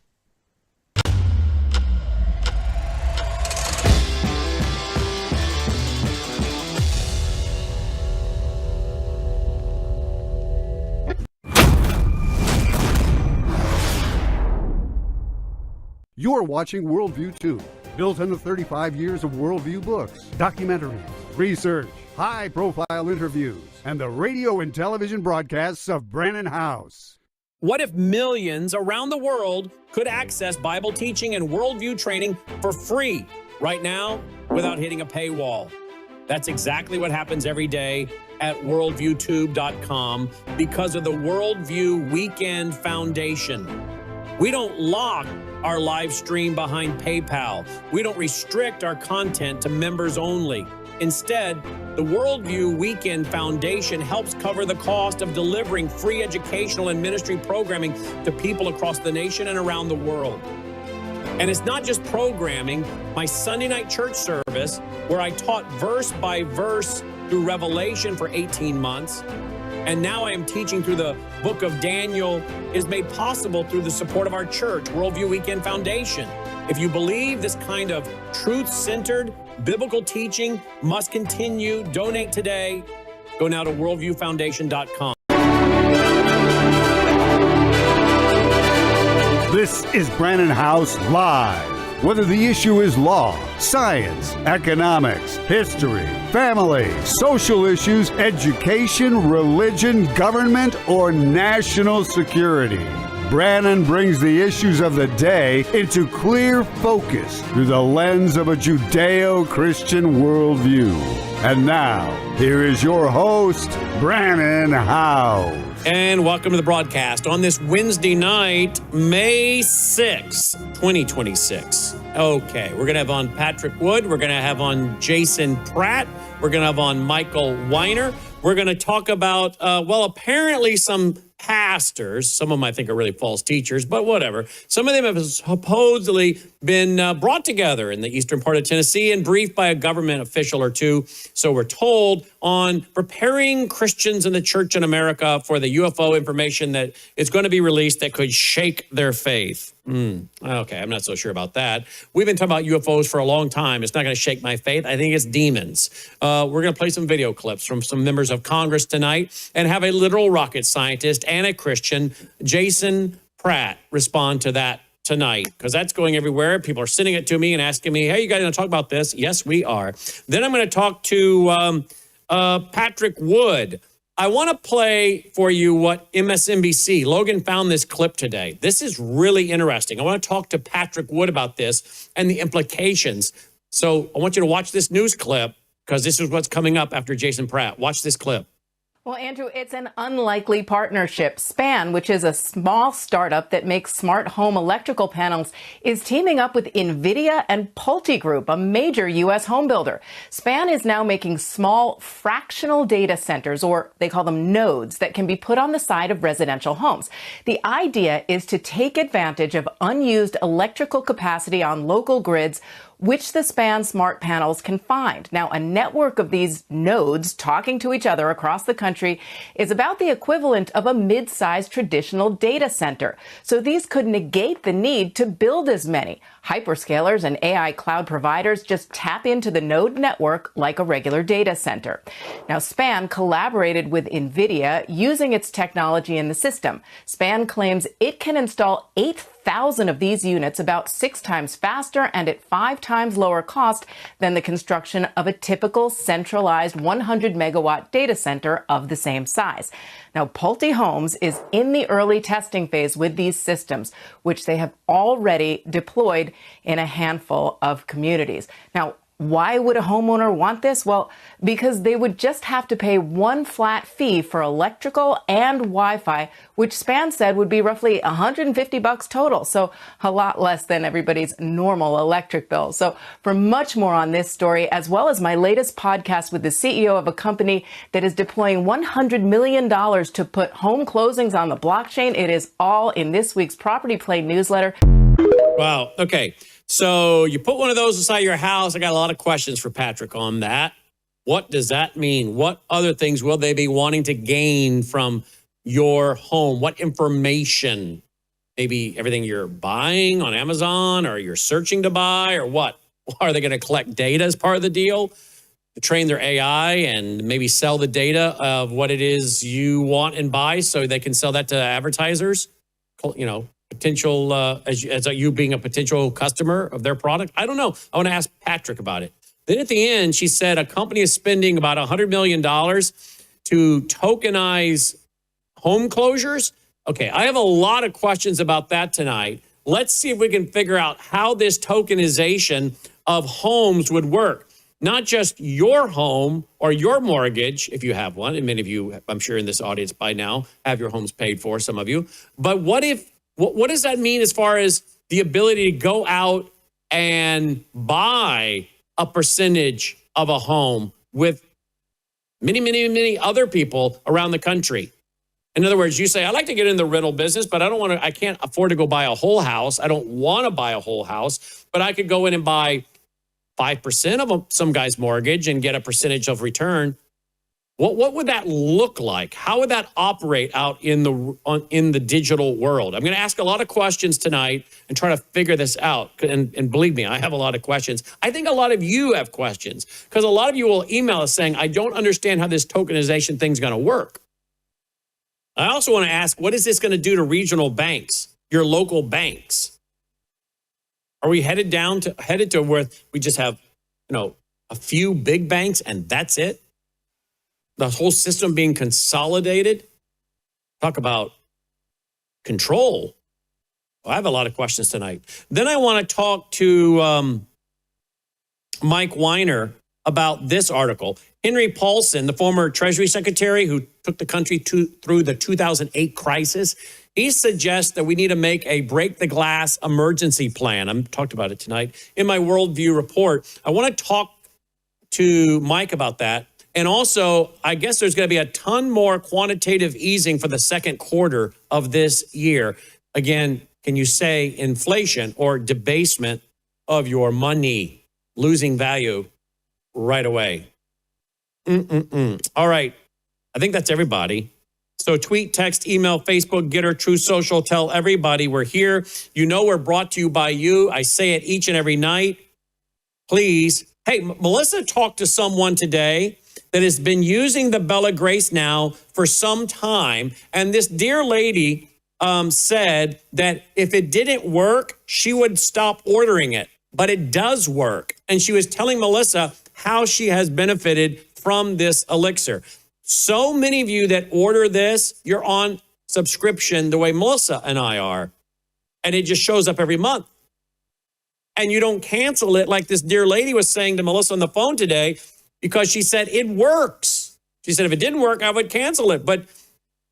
You're watching Worldview 2, built on the 35 years of Worldview books, documentaries, research, high-profile interviews, and the radio and television broadcasts of Brannon House. What if millions around the world could access Bible teaching and worldview training for free right now without hitting a paywall? That's exactly what happens every day at worldviewtube.com because of the Worldview Weekend Foundation. We don't lock our live stream behind PayPal. We don't restrict our content to members only. Instead, the Worldview Weekend Foundation helps cover the cost of delivering free educational and ministry programming to people across the nation and around the world. And it's not just programming. My Sunday night church service, where I taught verse by verse through Revelation for 18 months, and now I am teaching through the book of Daniel, is made possible through the support of our church, Worldview Weekend Foundation. If you believe this kind of truth-centered biblical teaching must continue, donate today. Go now to worldviewfoundation.com. This is Brannon House Live. Whether the issue is law, science, economics, history, family, social issues, education, religion, government, or national security, Brannon brings the issues of the day into clear focus through the lens of a Judeo-Christian worldview. And now, here is your host, Brannon House. And welcome to the broadcast on this Wednesday night, May 6, 2026. Okay, we're going to have on Patrick Wood. We're going to have on Jason Pratt. We're going to have on Michael Weiner. We're going to talk about, apparently some pastors, some of them I think are really false teachers, but whatever. Some of them have supposedly been brought together in the eastern part of Tennessee and briefed by a government official or two, so we're told, on preparing Christians in the church in America for the UFO information that is going to be released that could shake their faith. Okay, I'm not so sure about that. We've been talking about UFOs for a long time. It's not going to shake my faith. I think it's demons. We're going to play some video clips from some members of Congress tonight and have a literal rocket scientist and a Christian, Jason Pratt, respond to that tonight, because that's going everywhere. People are sending it to me and asking me, hey, you guys going to talk about this? Yes, we are. Then I'm going to talk to Patrick Wood. I want to play for you what MSNBC, Logan found this clip today. This is really interesting. I want to talk to Patrick Wood about this and the implications. So I want you to watch this news clip, because this is what's coming up after Jason Pratt. Watch this clip. Well, Andrew, it's an unlikely partnership. SPAN, which is a small startup that makes smart home electrical panels, is teaming up with NVIDIA and PulteGroup, a major U.S. home builder. SPAN is now making small fractional data centers, or they call them nodes, that can be put on the side of residential homes. The idea is to take advantage of unused electrical capacity on local grids, which the SPAN smart panels can find. Now, a network of these nodes talking to each other across the country is about the equivalent of a mid-sized traditional data center. So these could negate the need to build as many. Hyperscalers and AI cloud providers just tap into the node network like a regular data center. Now, SPAN collaborated with NVIDIA using its technology in the system. SPAN claims it can install 8,000 of these units about 6 times faster and at 5 times lower cost than the construction of a typical centralized 100 megawatt data center of the same size. Now, Pulte Homes is in the early testing phase with these systems, which they have already deployed in a handful of communities. Now, why would a homeowner want this? Well, because they would just have to pay one flat fee for electrical and Wi-Fi, which SPAN said would be roughly $150 total. So a lot less than everybody's normal electric bill. So for much more on this story, as well as my latest podcast with the CEO of a company that is deploying $100 million to put home closings on the blockchain, it is all in this week's Property Play newsletter. Wow. Okay. So you put one of those inside your house. I got a lot of questions for Patrick on that. What does that mean? What other things will they be wanting to gain from your home? What information? Maybe everything you're buying on Amazon, or you're searching to buy, or what? Are they going to collect data as part of the deal to train their AI and maybe sell the data of what it is you want and buy so they can sell that to advertisers? Potential, as you being a potential customer of their product? I don't know. I want to ask Patrick about it. Then at the end, she said a company is spending about $100 million to tokenize home closures. Okay, I have a lot of questions about that tonight. Let's see if we can figure out how this tokenization of homes would work. Not just your home or your mortgage, if you have one, and many of you, I'm sure in this audience by now, have your homes paid for, some of you. But what does that mean as far as the ability to go out and buy a percentage of a home with many, many, many other people around the country? In other words, you say, I like to get in the rental business, but I can't afford to go buy a whole house. I don't want to buy a whole house, but I could go in and buy 5% of some guy's mortgage and get a percentage of return. What would that look like? How would that operate out in the digital world? I'm going to ask a lot of questions tonight and try to figure this out. And believe me, I have a lot of questions. I think a lot of you have questions, because a lot of you will email us saying, I don't understand how this tokenization thing's going to work. I also want to ask, what is this going to do to regional banks, your local banks? Are we headed to where we just have, a few big banks and that's it? The whole system being consolidated? Talk about control. Well, I have a lot of questions tonight. Then I want to talk to Mike Weiner about this article. Henry Paulson, the former Treasury Secretary who took the country through the 2008 crisis, He suggests that we need to make a break the glass emergency plan. I talked about it tonight in my worldview report. I want to talk to Mike about that. And also, I guess there's going to be a ton more quantitative easing for the second quarter of this year. Again, can you say inflation or debasement of your money, losing value right away? All right. I think that's everybody. So tweet, text, email, Facebook, Getter, True Social, tell everybody we're here. You know we're brought to you by you. I say it each and every night. Please. Hey, Melissa talked to someone today that has been using the Bella Grace now for some time. And this dear lady said that if it didn't work, she would stop ordering it. But it does work. And she was telling Melissa how she has benefited from this elixir. So many of you that order this, you're on subscription the way Melissa and I are. And it just shows up every month. And you don't cancel it like this dear lady was saying to Melissa on the phone today, because she said it works. She said if it didn't work, I would cancel it. But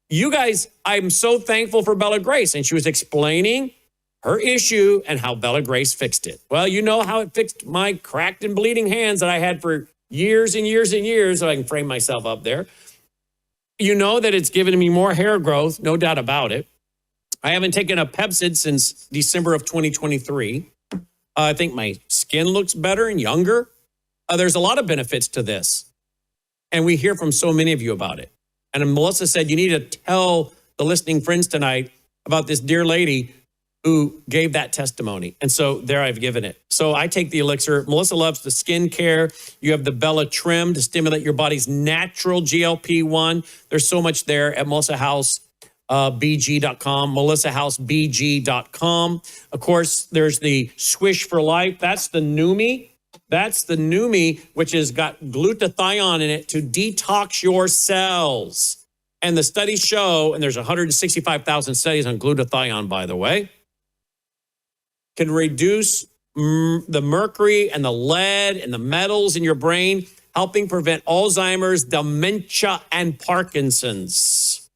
you guys, I'm so thankful for Bella Grace. And she was explaining her issue and how Bella Grace fixed it. Well, you know how it fixed my cracked and bleeding hands that I had for years and years and years, so I can frame myself up there. You know that it's given me more hair growth, no doubt about it. I haven't taken a Pepcid since December of 2023. I think my skin looks better and younger. There's a lot of benefits to this. And we hear from so many of you about it. And Melissa said, you need to tell the listening friends tonight about this dear lady who gave that testimony. And so there I've given it. So I take the elixir. Melissa loves the skin care. You have the Bella Trim to stimulate your body's natural GLP-1. There's so much there at melissahousebg.com, melissahousebg.com. Of course, there's the Swish for Life. That's the Numi. That's the Numi, which has got glutathione in it to detox your cells. And the studies show, and there's 165,000 studies on glutathione, by the way, can reduce the mercury and the lead and the metals in your brain, helping prevent Alzheimer's, dementia, and Parkinson's.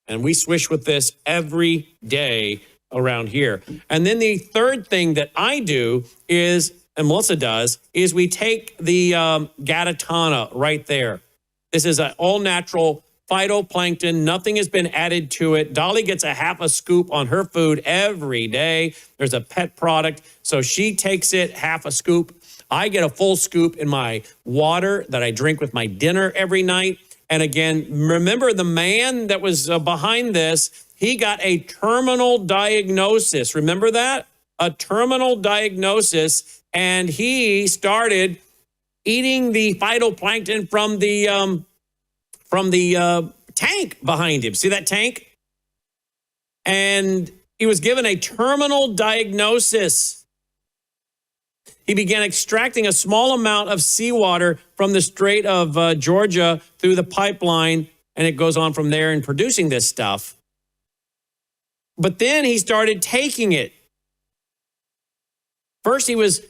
And we swish with this every day around here. And then the third thing that I do is, and Melissa does, is we take the Gatatana right there. This is an all-natural phytoplankton. Nothing has been added to it. Dolly gets a half a scoop on her food every day. There's a pet product. So she takes it, half a scoop. I get a full scoop in my water that I drink with my dinner every night. And again, remember the man that was behind this, he got a terminal diagnosis. Remember that? A terminal diagnosis. And he started eating the phytoplankton from the tank behind him. See that tank? And he was given a terminal diagnosis. He began extracting a small amount of seawater from the Strait of Georgia through the pipeline, and it goes on from there and producing this stuff. But then he started taking it. First, he was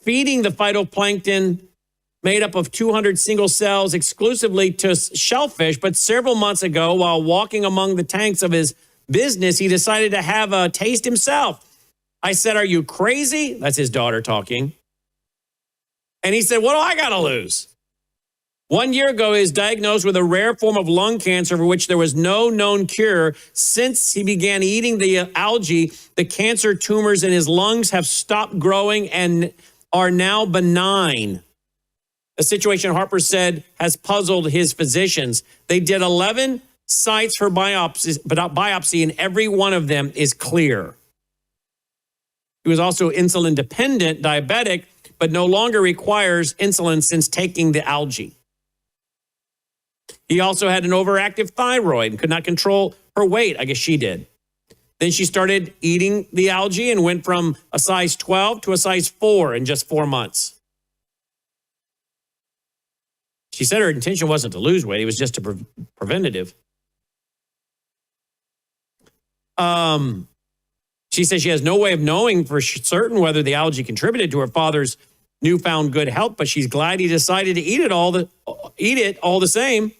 feeding the phytoplankton made up of 200 single cells exclusively to shellfish. But several months ago, while walking among the tanks of his business, he decided to have a taste himself. I said, "Are you crazy?" That's his daughter talking. And he said, "What do I got to lose?" 1 year ago, he was diagnosed with a rare form of lung cancer for which there was no known cure. Since he began eating the algae, the cancer tumors in his lungs have stopped growing and are now benign. A situation, Harper said, has puzzled his physicians. They did 11 sites for biopsy, and every one of them is clear. He was also insulin dependent, diabetic, but no longer requires insulin since taking the algae. He also had an overactive thyroid and could not control her weight. I guess she did. Then she started eating the algae and went from a size 12 to a size 4 in just 4 months. She said her intention wasn't to lose weight. It was just a preventative. She says she has no way of knowing for certain whether the algae contributed to her father's newfound good health, but she's glad he decided to eat it all the same.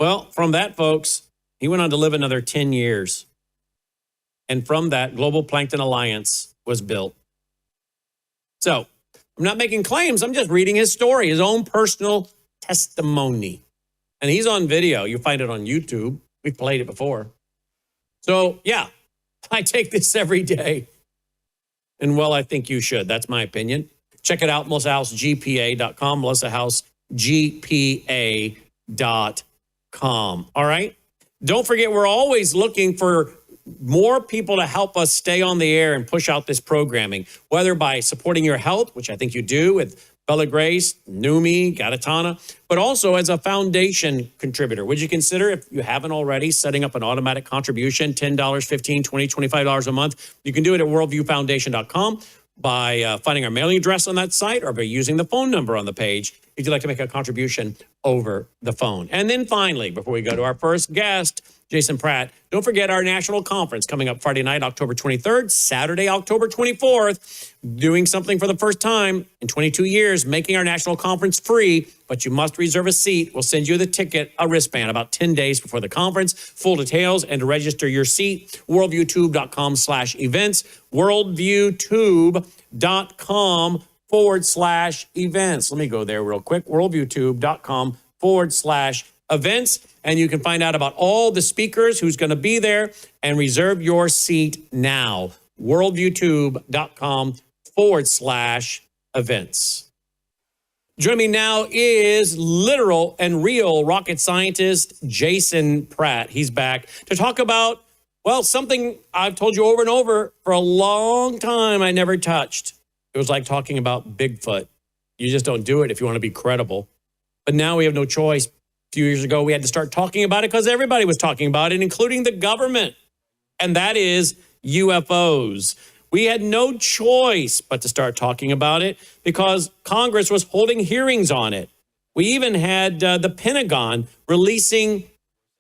Well, from that, folks, he went on to live another 10 years. And from that, Global Plankton Alliance was built. So I'm not making claims. I'm just reading his story, his own personal testimony. And he's on video. You'll find it on YouTube. We've played it before. So, yeah, I take this every day. And, well, I think you should. That's my opinion. Check it out, melissahousegpa.com, melissahousegpa.com. All right? Don't forget, we're always looking for more people to help us stay on the air and push out this programming, whether by supporting your health, which I think you do with Bella Grace, Numi, Gatatana, but also as a foundation contributor. Would you consider, if you haven't already, setting up an automatic contribution, $10, $15, $20, $25 a month? You can do it at worldviewfoundation.com by finding our mailing address on that site or by using the phone number on the page if you'd like to make a contribution over the phone. And then finally, before we go to our first guest, Jason Pratt, don't forget our national conference coming up Friday night, October 23rd, Saturday, October 24th, doing something for the first time in 22 years, making our national conference free, but you must reserve a seat. We'll send you the ticket, a wristband, about 10 days before the conference. Full details and to register your seat, worldviewtube.com/events, worldviewtube.com/events. Let me go there real quick, worldviewtube.com/events. And you can find out about all the speakers, who's going to be there, and reserve your seat now. worldviewtube.com/events. Joining me now is literal and real rocket scientist Jason Pratt. He's back to talk about, well, something I've told you over and over for a long time I never touched. It was like talking about Bigfoot. You just don't do it if you want to be credible. But now we have no choice. A few years ago, we had to start talking about it because everybody was talking about it, including the government. And that is UFOs. We had no choice but to start talking about it because Congress was holding hearings on it. We even had the Pentagon releasing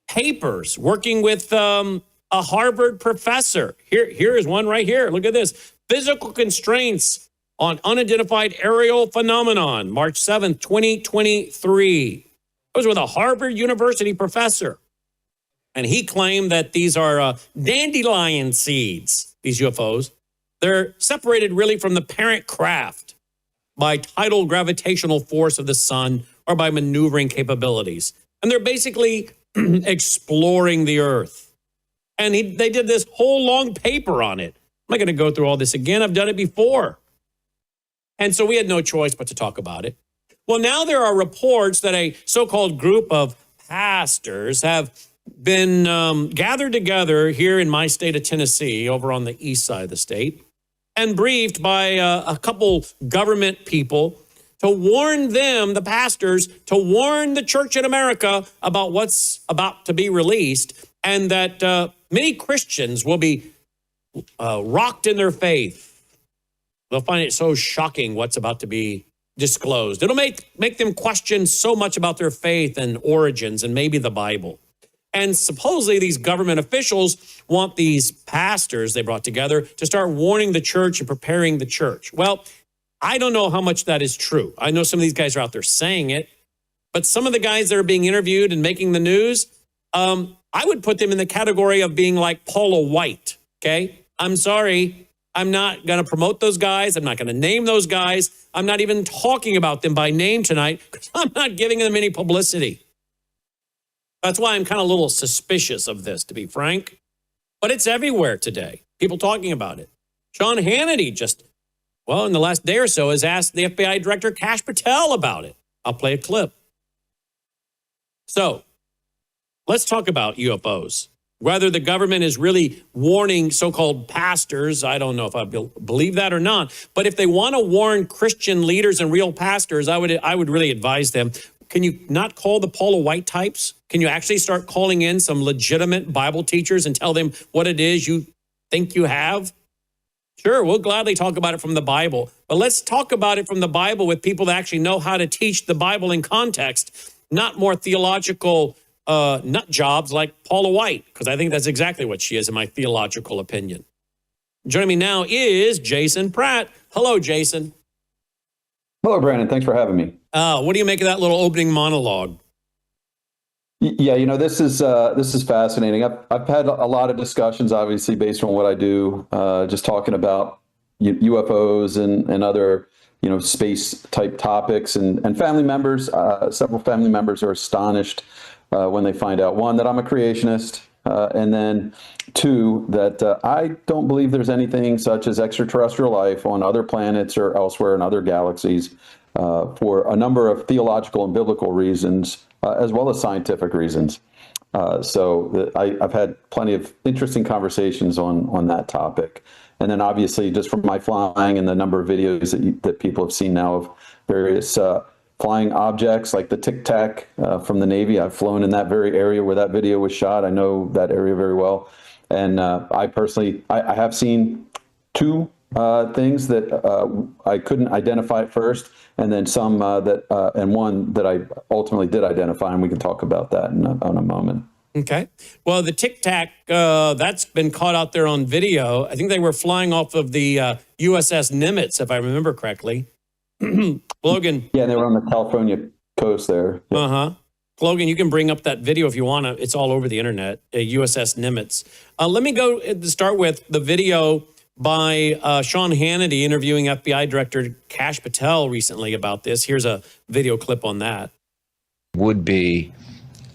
papers, working with a Harvard professor. Here is one right here. Look at this. Physical constraints on unidentified aerial phenomenon, March 7th, 2023. It was with a Harvard University professor. And he claimed that these are dandelion seeds, these UFOs. They're separated really from the parent craft by tidal gravitational force of the sun or by maneuvering capabilities. And they're basically exploring the Earth. And they did this whole long paper on it. I'm not going to go through all this again. I've done it before. And so we had no choice but to talk about it. Well, now there are reports that a so-called group of pastors have been gathered together here in my state of Tennessee, over on the east side of the state, and briefed by a couple government people to warn them, the pastors, to warn the church in America about what's about to be released, and that many Christians will be rocked in their faith. They'll find it so shocking what's about to be disclosed. It'll make them question so much about their faith and origins and maybe the Bible. And supposedly these government officials want these pastors they brought together to start warning the church and preparing the church. Well, I don't know how much that is true. I know some of these guys are out there saying it, but some of the guys that are being interviewed and making the news, I would put them in the category of being like Paula White, okay? I'm sorry. I'm not going to promote those guys. I'm not going to name those guys. I'm not even talking about them by name tonight because I'm not giving them any publicity. That's why I'm kind of a little suspicious of this, to be frank. But it's everywhere today. People talking about it. Sean Hannity just, well, in the last day or so, has asked the FBI Director Kash Patel about it. I'll play a clip. So let's talk about UFOs. Whether the government is really warning so-called pastors, I don't know if I believe that or not. But if they want to warn Christian leaders and real pastors, I would really advise them. Can you not call the Paula White types? Can you actually start calling in some legitimate Bible teachers and tell them what it is you think you have? Sure, we'll gladly talk about it from the Bible. But let's talk about it from the Bible with people that actually know how to teach the Bible in context, not more theological nut jobs like Paula White, because I think that's exactly what she is in my theological opinion. Joining me now is Jason Pratt. Hello, Jason. Hello, Brandon. Thanks for having me. What do you make of that little opening monologue? Yeah, this is fascinating. I've had a lot of discussions, obviously, based on what I do, just talking about UFOs and other space type topics, and family members. Several family members are astonished when they find out, one, that I'm a creationist, and then two, that I don't believe there's anything such as extraterrestrial life on other planets or elsewhere in other galaxies, for a number of theological and biblical reasons, as well as scientific reasons. So I've had plenty of interesting conversations on that topic. And then obviously just from my flying and the number of videos that people have seen now of various flying objects like the Tic Tac from the Navy. I've flown in that very area where that video was shot. I know that area very well. And I personally, I have seen two things that I couldn't identify at first, and then some and one that I ultimately did identify, and we can talk about that in a moment. Okay. Well, the Tic Tac, that's been caught out there on video. I think they were flying off of the USS Nimitz, if I remember correctly. Logan. Yeah, they were on the California coast there. Yeah. Uh-huh. Logan, you can bring up that video if you want to. It's all over the internet, USS Nimitz. Let me go to start with the video by Sean Hannity interviewing FBI Director Kash Patel recently about this. Here's a video clip on that. Would be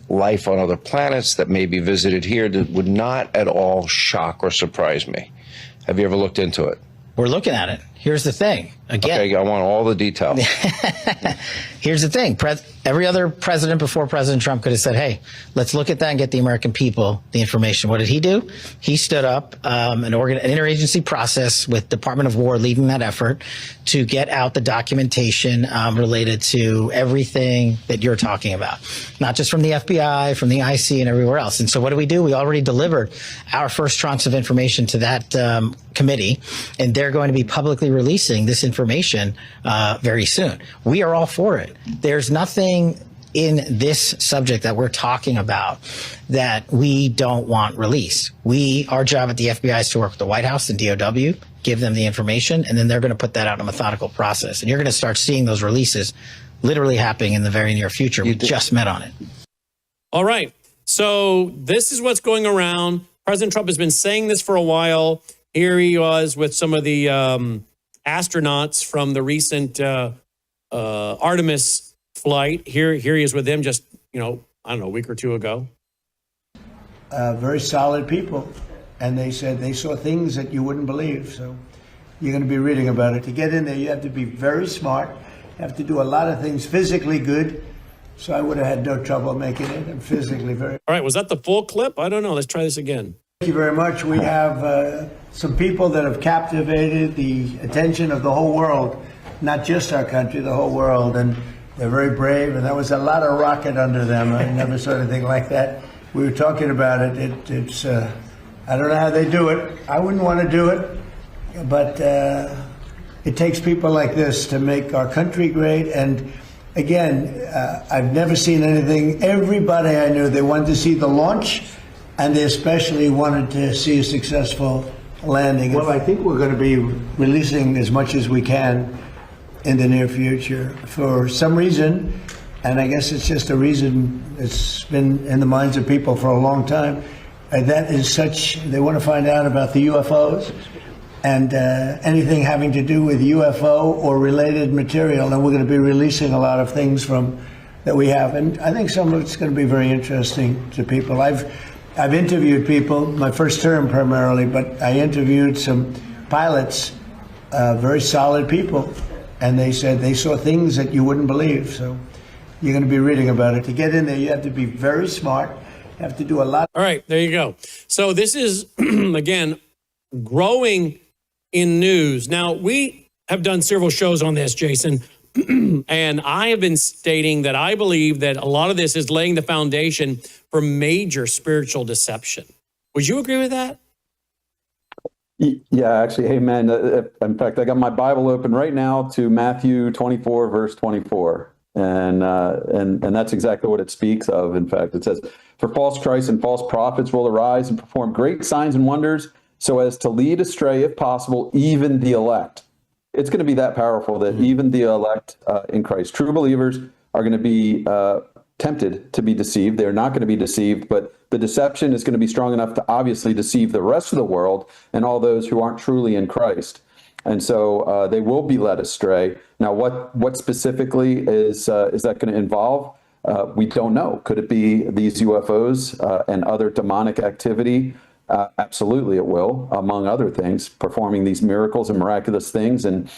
life on other planets that may be visited here that would not at all shock or surprise me. Have you ever looked into it? We're looking at it. Here's the thing. Again, okay, I want all the details. Here's the thing. Every other president before President Trump could have said, hey, let's look at that and get the American people the information. What did he do? He stood up an interagency process with Department of War leading that effort to get out the documentation related to everything that you're talking about, not just from the FBI, from the IC and everywhere else. And so what do? We already delivered our first tranche of information to that committee, and they're going to be publicly releasing this information very soon. We are all for it. There's nothing in this subject that we're talking about that we don't want released. Our job at the FBI is to work with the White House and DOW, give them the information, and then they're going to put that out in a methodical process. And you're going to start seeing those releases literally happening in the very near future. We just met on it. All right. So this is what's going around. President Trump has been saying this for a while. Here he was with some of the astronauts from the recent Artemis flight. Here he is with them just, I don't know, a week or two ago. Very solid people. And they said they saw things that you wouldn't believe. So you're going to be reading about it. To get in there, you have to be very smart. You have to do a lot of things physically good. So I would have had no trouble making it. I'm physically very. All right. Was that the full clip? I don't know. Let's try this again. Thank you very much. We have some people that have captivated the attention of the whole world, not just our country, the whole world. And they're very brave. And there was a lot of rocket under them. I never saw anything like that. We were talking about it. It's I don't know how they do it. I wouldn't want to do it. But it takes people like this to make our country great. And again, I've never seen anything. Everybody I knew, they wanted to see the launch. And they especially wanted to see a successful landing. Well, I think we're going to be releasing as much as we can in the near future. For some reason, and I guess it's just a reason that's been in the minds of people for a long time, that is they want to find out about the UFOs and anything having to do with UFO or related material. And we're going to be releasing a lot of things that we have. And I think some of it's going to be very interesting to people. I've interviewed people, my first term primarily, but I interviewed some pilots, very solid people, and they said they saw things that you wouldn't believe. So you're going to be reading about it. To get in there, you have to be very smart. You have to do a lot. All right, there you go. So this is, again, growing in news. Now, we have done several shows on this, Jason, and I have been stating that I believe that a lot of this is laying the foundation for major spiritual deception. Would you agree with that? Yeah, actually, hey, man, in fact, I got my Bible open right now to Matthew 24, verse 24. And that's exactly what it speaks of. In fact, it says, for false Christs and false prophets will arise and perform great signs and wonders so as to lead astray, if possible, even the elect. It's going to be that powerful that even the elect in Christ, true believers, are going to be tempted to be deceived. They're not going to be deceived, but the deception is going to be strong enough to obviously deceive the rest of the world and all those who aren't truly in Christ. And so they will be led astray. Now, what specifically is that going to involve? We don't know. Could it be these UFOs and other demonic activity? Absolutely, it will, among other things, performing these miracles and miraculous things. And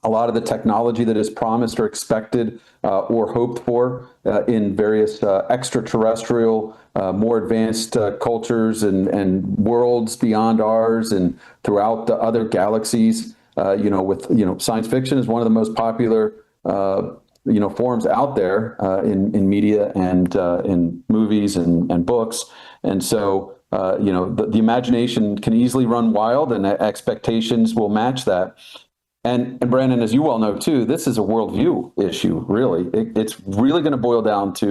a lot of the technology that is promised or expected or hoped for in various extraterrestrial, more advanced cultures and worlds beyond ours and throughout the other galaxies. Science fiction is one of the most popular forms out there in media and in movies and books. And so, the imagination can easily run wild, and expectations will match that. And Brandon, as you well know too, this is a worldview issue. Really, it's really going to boil down to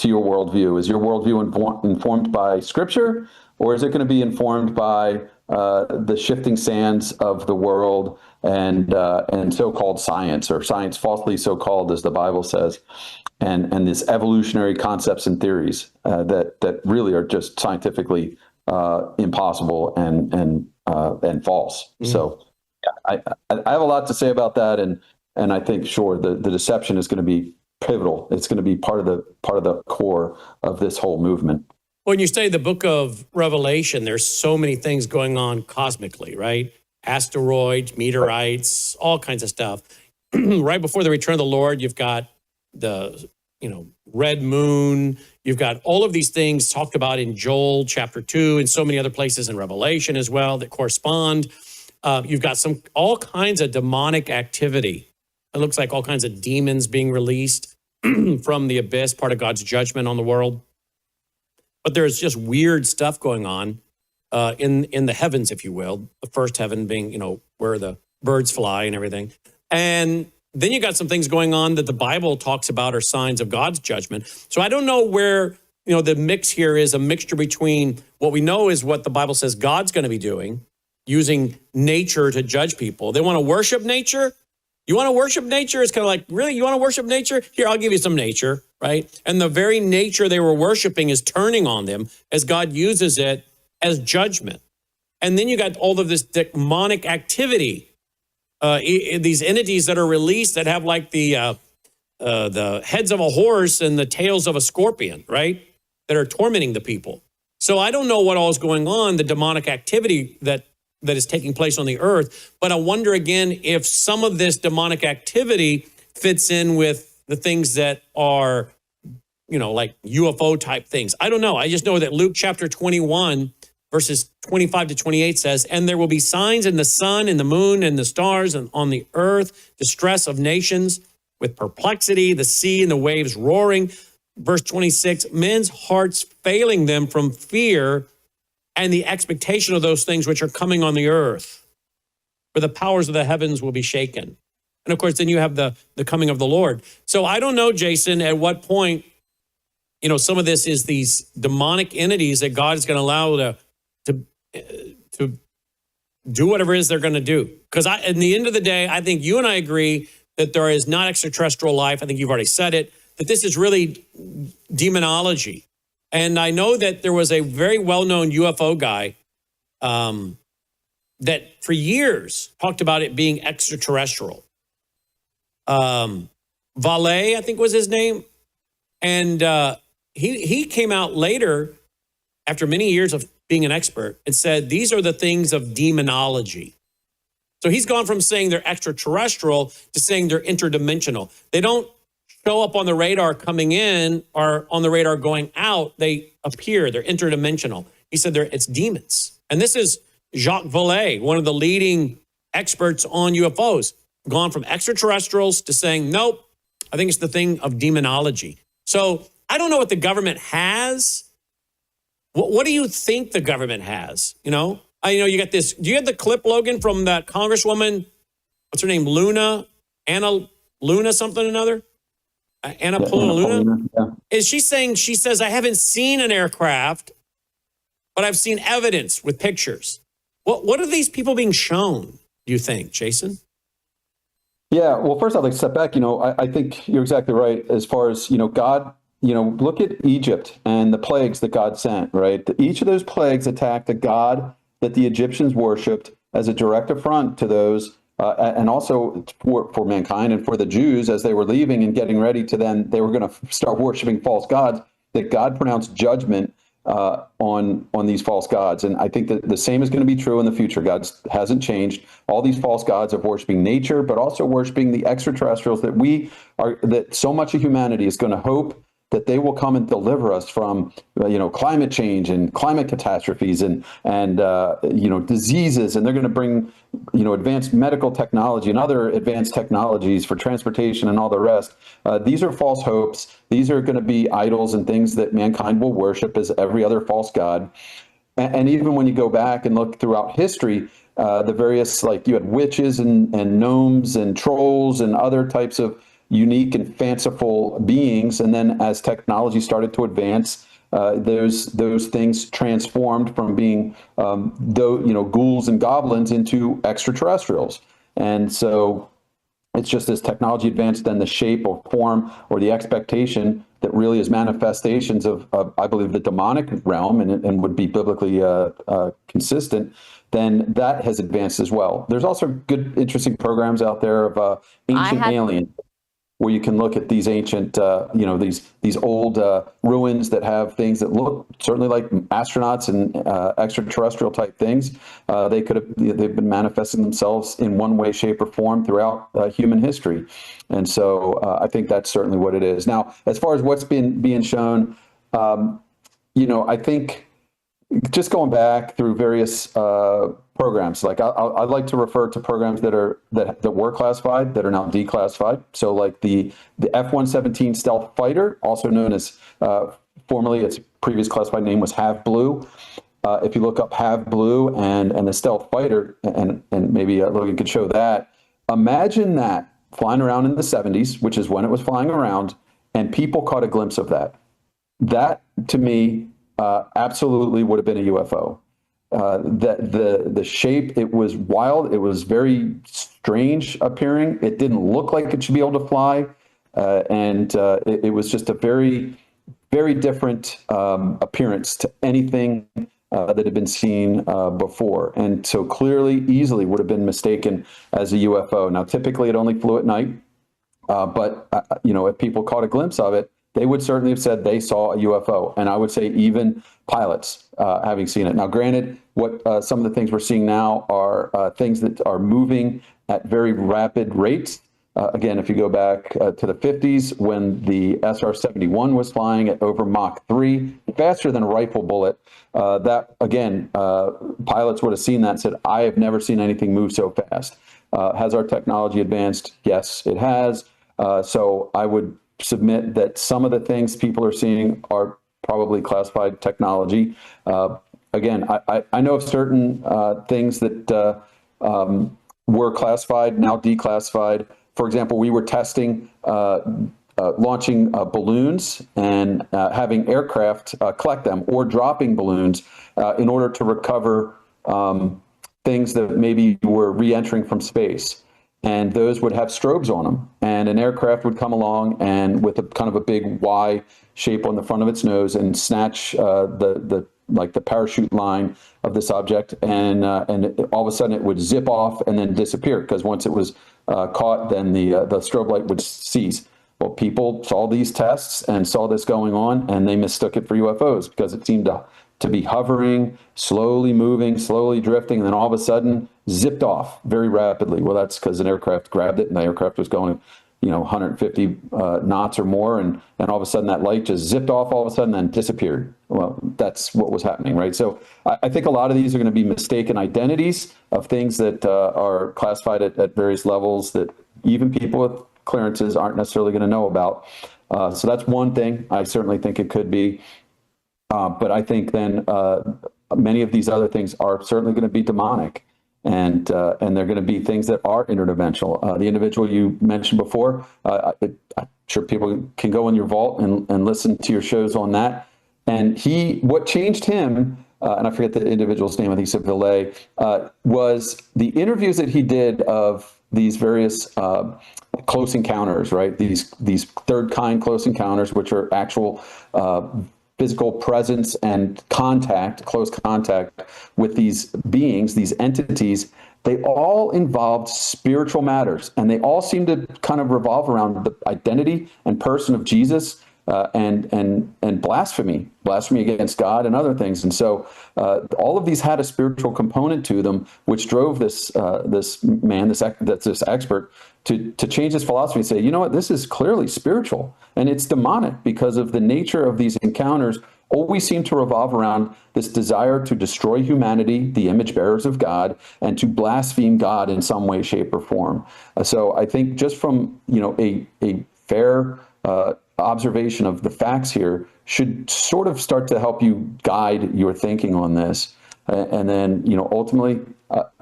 your worldview. Is your worldview informed by Scripture, or is it going to be informed by the shifting sands of the world and so-called science, or science falsely so-called, as the Bible says, and these evolutionary concepts and theories that really are just scientifically impossible and false. Mm. So I have a lot to say about that, and I think sure the deception is going to be pivotal. It's going to be part of the core of this whole movement. When you study the book of Revelation, there's so many things going on cosmically, right? Asteroids, meteorites, all kinds of stuff. Right before the return of the Lord, you've got the red moon. You've got all of these things talked about in Joel chapter 2 and so many other places in Revelation as well that correspond. You've got all kinds of demonic activity. It looks like all kinds of demons being released from the abyss, part of God's judgment on the world. But there's just weird stuff going on in the heavens, if you will. The first heaven being, where the birds fly and everything. And then you got some things going on that the Bible talks about are signs of God's judgment. So I don't know where, the mix here is a mixture between what we know is what the Bible says God's going to be doing, using nature to judge people. They want to worship nature. You want to worship nature? It's kind of like, really? You want to worship nature? Here, I'll give you some nature, right? And the very nature they were worshiping is turning on them as God uses it as judgment. And then you got all of this demonic activity, these entities that are released that have like the heads of a horse and the tails of a scorpion, right? That are tormenting the people. So I don't know what all is going on, the demonic activity that is taking place on the earth. But I wonder again if some of this demonic activity fits in with the things that are, like UFO type things. I don't know. I just know that Luke chapter 21, verses 25 to 28 says, and there will be signs in the sun and the moon and the stars and on the earth, distress of nations with perplexity, the sea and the waves roaring. Verse 26, men's hearts failing them from fear and the expectation of those things which are coming on the earth, for the powers of the heavens will be shaken. And of course, then you have the coming of the Lord. So I don't know, Jason, at what point, some of this is these demonic entities that God is going to allow to do whatever it is they're going to do. Because in the end of the day, I think you and I agree that there is not extraterrestrial life. I think you've already said it, that this is really demonology. And I know that there was a very well-known UFO guy that for years talked about it being extraterrestrial. Valet, I think was his name. And he came out later, after many years of being an expert, and said, these are the things of demonology. So he's gone from saying they're extraterrestrial to saying they're interdimensional. They don't show up on the radar coming in or on the radar going out. They appear. They're interdimensional. He said it's demons. And this is Jacques Vallée, one of the leading experts on UFOs, gone from extraterrestrials to saying, nope, I think it's the thing of demonology. So I don't know what the government has. What do you think the government has? You got this. Do you have the clip, Logan, from that Congresswoman? What's her name? Anna Luna something or another? Anna Luna? Yeah. Is she saying, she says, I haven't seen an aircraft, but I've seen evidence with pictures. What are these people being shown, do you think, Jason? Yeah, well, first I'd like to step back. I think you're exactly right as far as, God look at Egypt and the plagues that God sent, right? Each of those plagues attacked a god that the Egyptians worshipped as a direct affront to those, and also for mankind and for the Jews as they were leaving and getting ready to then, they were going to start worshiping false gods, that God pronounced judgment on these false gods. And I think that the same is going to be true in the future. God hasn't changed. All these false gods of worshiping nature, but also worshiping the extraterrestrials that so much of humanity is going to hope that they will come and deliver us from, climate change and climate catastrophes and diseases. And they're going to bring, advanced medical technology and other advanced technologies for transportation and all the rest. These are false hopes. These are going to be idols and things that mankind will worship as every other false god. And even when you go back and look throughout history, the various, you had witches and gnomes and trolls and other types of unique and fanciful beings. And then as technology started to advance, those things transformed from being ghouls and goblins into extraterrestrials. And so it's just as technology advanced, then the shape or form or the expectation that really is manifestations of I believe, the demonic realm and would be biblically consistent, then that has advanced as well. There's also good, interesting programs out there of ancient aliens, where you can look at these ancient, these old ruins that have things that look certainly like astronauts and extraterrestrial type things. They've been manifesting themselves in one way, shape, or form throughout human history. And so I think that's certainly what it is. Now, as far as what's being shown, I think just going back through various programs, like I'd like to refer to programs that were classified that are now declassified. So like the F-117 stealth fighter, also known as formerly its previous classified name was Have Blue. If you look up Have Blue and the stealth fighter, and maybe Logan could show that, imagine that flying around in the 70s, which is when it was flying around, and people caught a glimpse of that. That to me absolutely would have been a UFO. The shape, it was wild. It was very strange appearing. It didn't look like it should be able to fly. It was just a very, very different appearance to anything that had been seen before. And so clearly, easily would have been mistaken as a UFO. Now, typically it only flew at night. But if people caught a glimpse of it, they would certainly have said they saw a UFO. And I would say even pilots having seen it. Now, granted, what some of the things we're seeing now are things that are moving at very rapid rates. Again, if you go back to the 50s, when the SR-71 was flying at over Mach 3, faster than a rifle bullet, that, again, pilots would have seen that and said, I have never seen anything move so fast. Has our technology advanced? Yes, it has. So I would submit that some of the things people are seeing are probably classified technology. Again, I know of certain things that were classified, now declassified. For example, we were testing launching balloons and having aircraft collect them, or dropping balloons in order to recover things that maybe were re-entering from space. And those would have strobes on them, and an aircraft would come along and with a kind of a big Y shape on the front of its nose and snatch the parachute line of this object, and all of a sudden it would zip off and then disappear, because once it was caught, then the strobe light would cease. Well, people saw these tests and saw this going on, and they mistook it for UFOs because it seemed to be hovering, slowly moving, slowly drifting, and then all of a sudden zipped off very rapidly. Well, that's because an aircraft grabbed it, and the aircraft was going, 150 knots or more, and all of a sudden that light just zipped off all of a sudden and disappeared. Well, that's what was happening, right? So I think a lot of these are going to be mistaken identities of things that are classified at various levels that even people with clearances aren't necessarily going to know about. So that's one thing I certainly think it could be. But I think then many of these other things are certainly going to be demonic, and they're going to be things that are interdimensional. The individual you mentioned before, I'm sure people can go in your vault and listen to your shows on that. And what changed him and I forget the individual's name, I think it's Villet, was the interviews that he did of these various close encounters, right? These third kind close encounters, which are actual physical presence and contact, close contact with these beings, these entities. They all involved spiritual matters, and they all seem to kind of revolve around the identity and person of Jesus, and blasphemy against God and other things. And so all of these had a spiritual component to them, which drove this expert to change his philosophy and say, you know what, this is clearly spiritual, and it's demonic because of the nature of these encounters. Always seem to revolve around this desire to destroy humanity, the image bearers of God, and to blaspheme God in some way, shape, or form. So I think just from a fair observation of the facts here should sort of start to help you guide your thinking on this. And then, ultimately,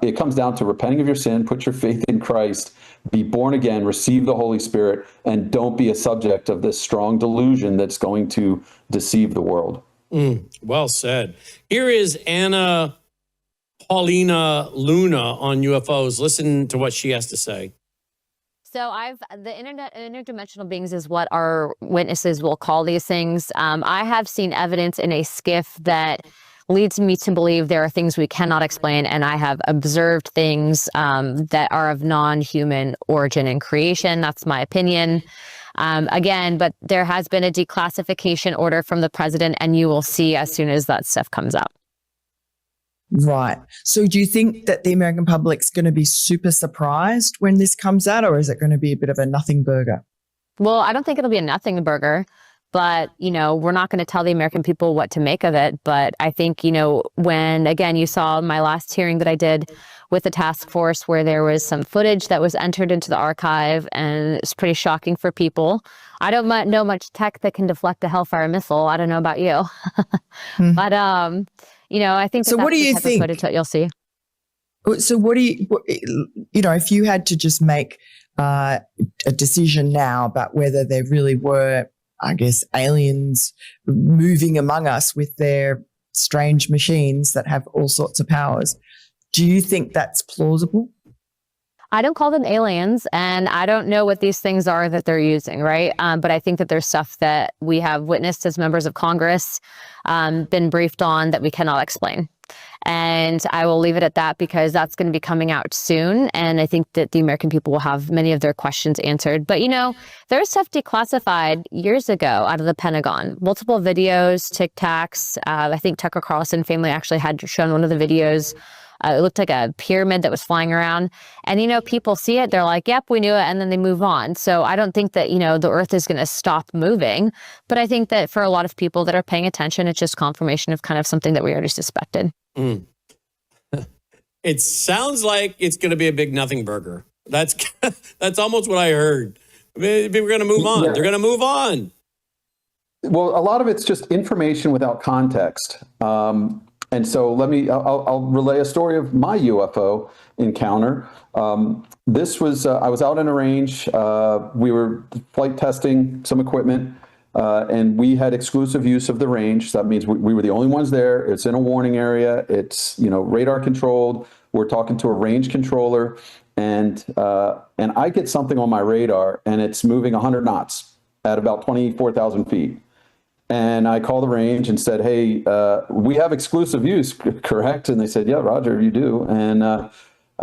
it comes down to repenting of your sin, put your faith in Christ, be born again, receive the Holy Spirit, and don't be a subject of this strong delusion that's going to deceive the world. Well said. Here is Anna Paulina Luna on UFOs. Listen to what she has to say. So the interdimensional beings is what our witnesses will call these things. I have seen evidence in a skiff that leads me to believe there are things we cannot explain, and I have observed things that are of non-human origin and creation. That's my opinion. Again, but there has been a declassification order from the president, and you will see as soon as that stuff comes up. Right. So do you think that the American public's going to be super surprised when this comes out, or is it going to be a bit of a nothing burger? Well, I don't think it'll be a nothing burger, but, we're not going to tell the American people what to make of it. But I think, when, again, you saw my last hearing that I did with the task force where there was some footage that was entered into the archive, and it's pretty shocking for people. I don't know much tech that can deflect a Hellfire missile. I don't know about you. But, I think so. What do you think? Footage that you'll see. So what do you, if you had to just make a decision now about whether there really were, I guess, aliens moving among us with their strange machines that have all sorts of powers, do you think that's plausible? I don't call them aliens, and I don't know what these things are that they're using, right? But I think that there's stuff that we have witnessed as members of Congress, been briefed on that we cannot explain. And I will leave it at that because that's going to be coming out soon. And I think that the American people will have many of their questions answered. But, there's stuff declassified years ago out of the Pentagon. Multiple videos, Tic Tacs. I think Tucker Carlson family actually had shown one of the videos. It looked like a pyramid that was flying around. And, people see it. They're like, yep, we knew it. And then they move on. So I don't think that, the Earth is going to stop moving. But I think that for a lot of people that are paying attention, it's just confirmation of kind of something that we already suspected. It sounds like it's going to be a big nothing burger. That's almost what I heard. People are going to move on. Yeah. They're going to move on. Well, a lot of it's just information without context. And so I'll relay a story of my UFO encounter. This was, I was out in a range. We were flight testing some equipment, and we had exclusive use of the range. So that means we were the only ones there. It's in a warning area. It's, radar controlled. We're talking to a range controller, and I get something on my radar, and it's moving 100 knots at about 24,000 feet. And I called the range and said, hey, we have exclusive use, correct? And they said, yeah, Roger, you do. And I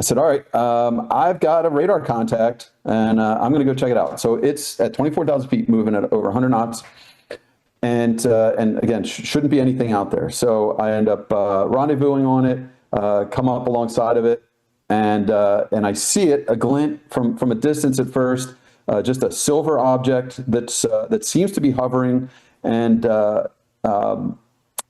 said, all right, I've got a radar contact, and I'm going to go check it out. So it's at 24,000 feet, moving at over 100 knots. And again, shouldn't be anything out there. So I end up rendezvousing on it, come up alongside of it, and I see it, a glint from a distance at first, just a silver object that seems to be hovering. And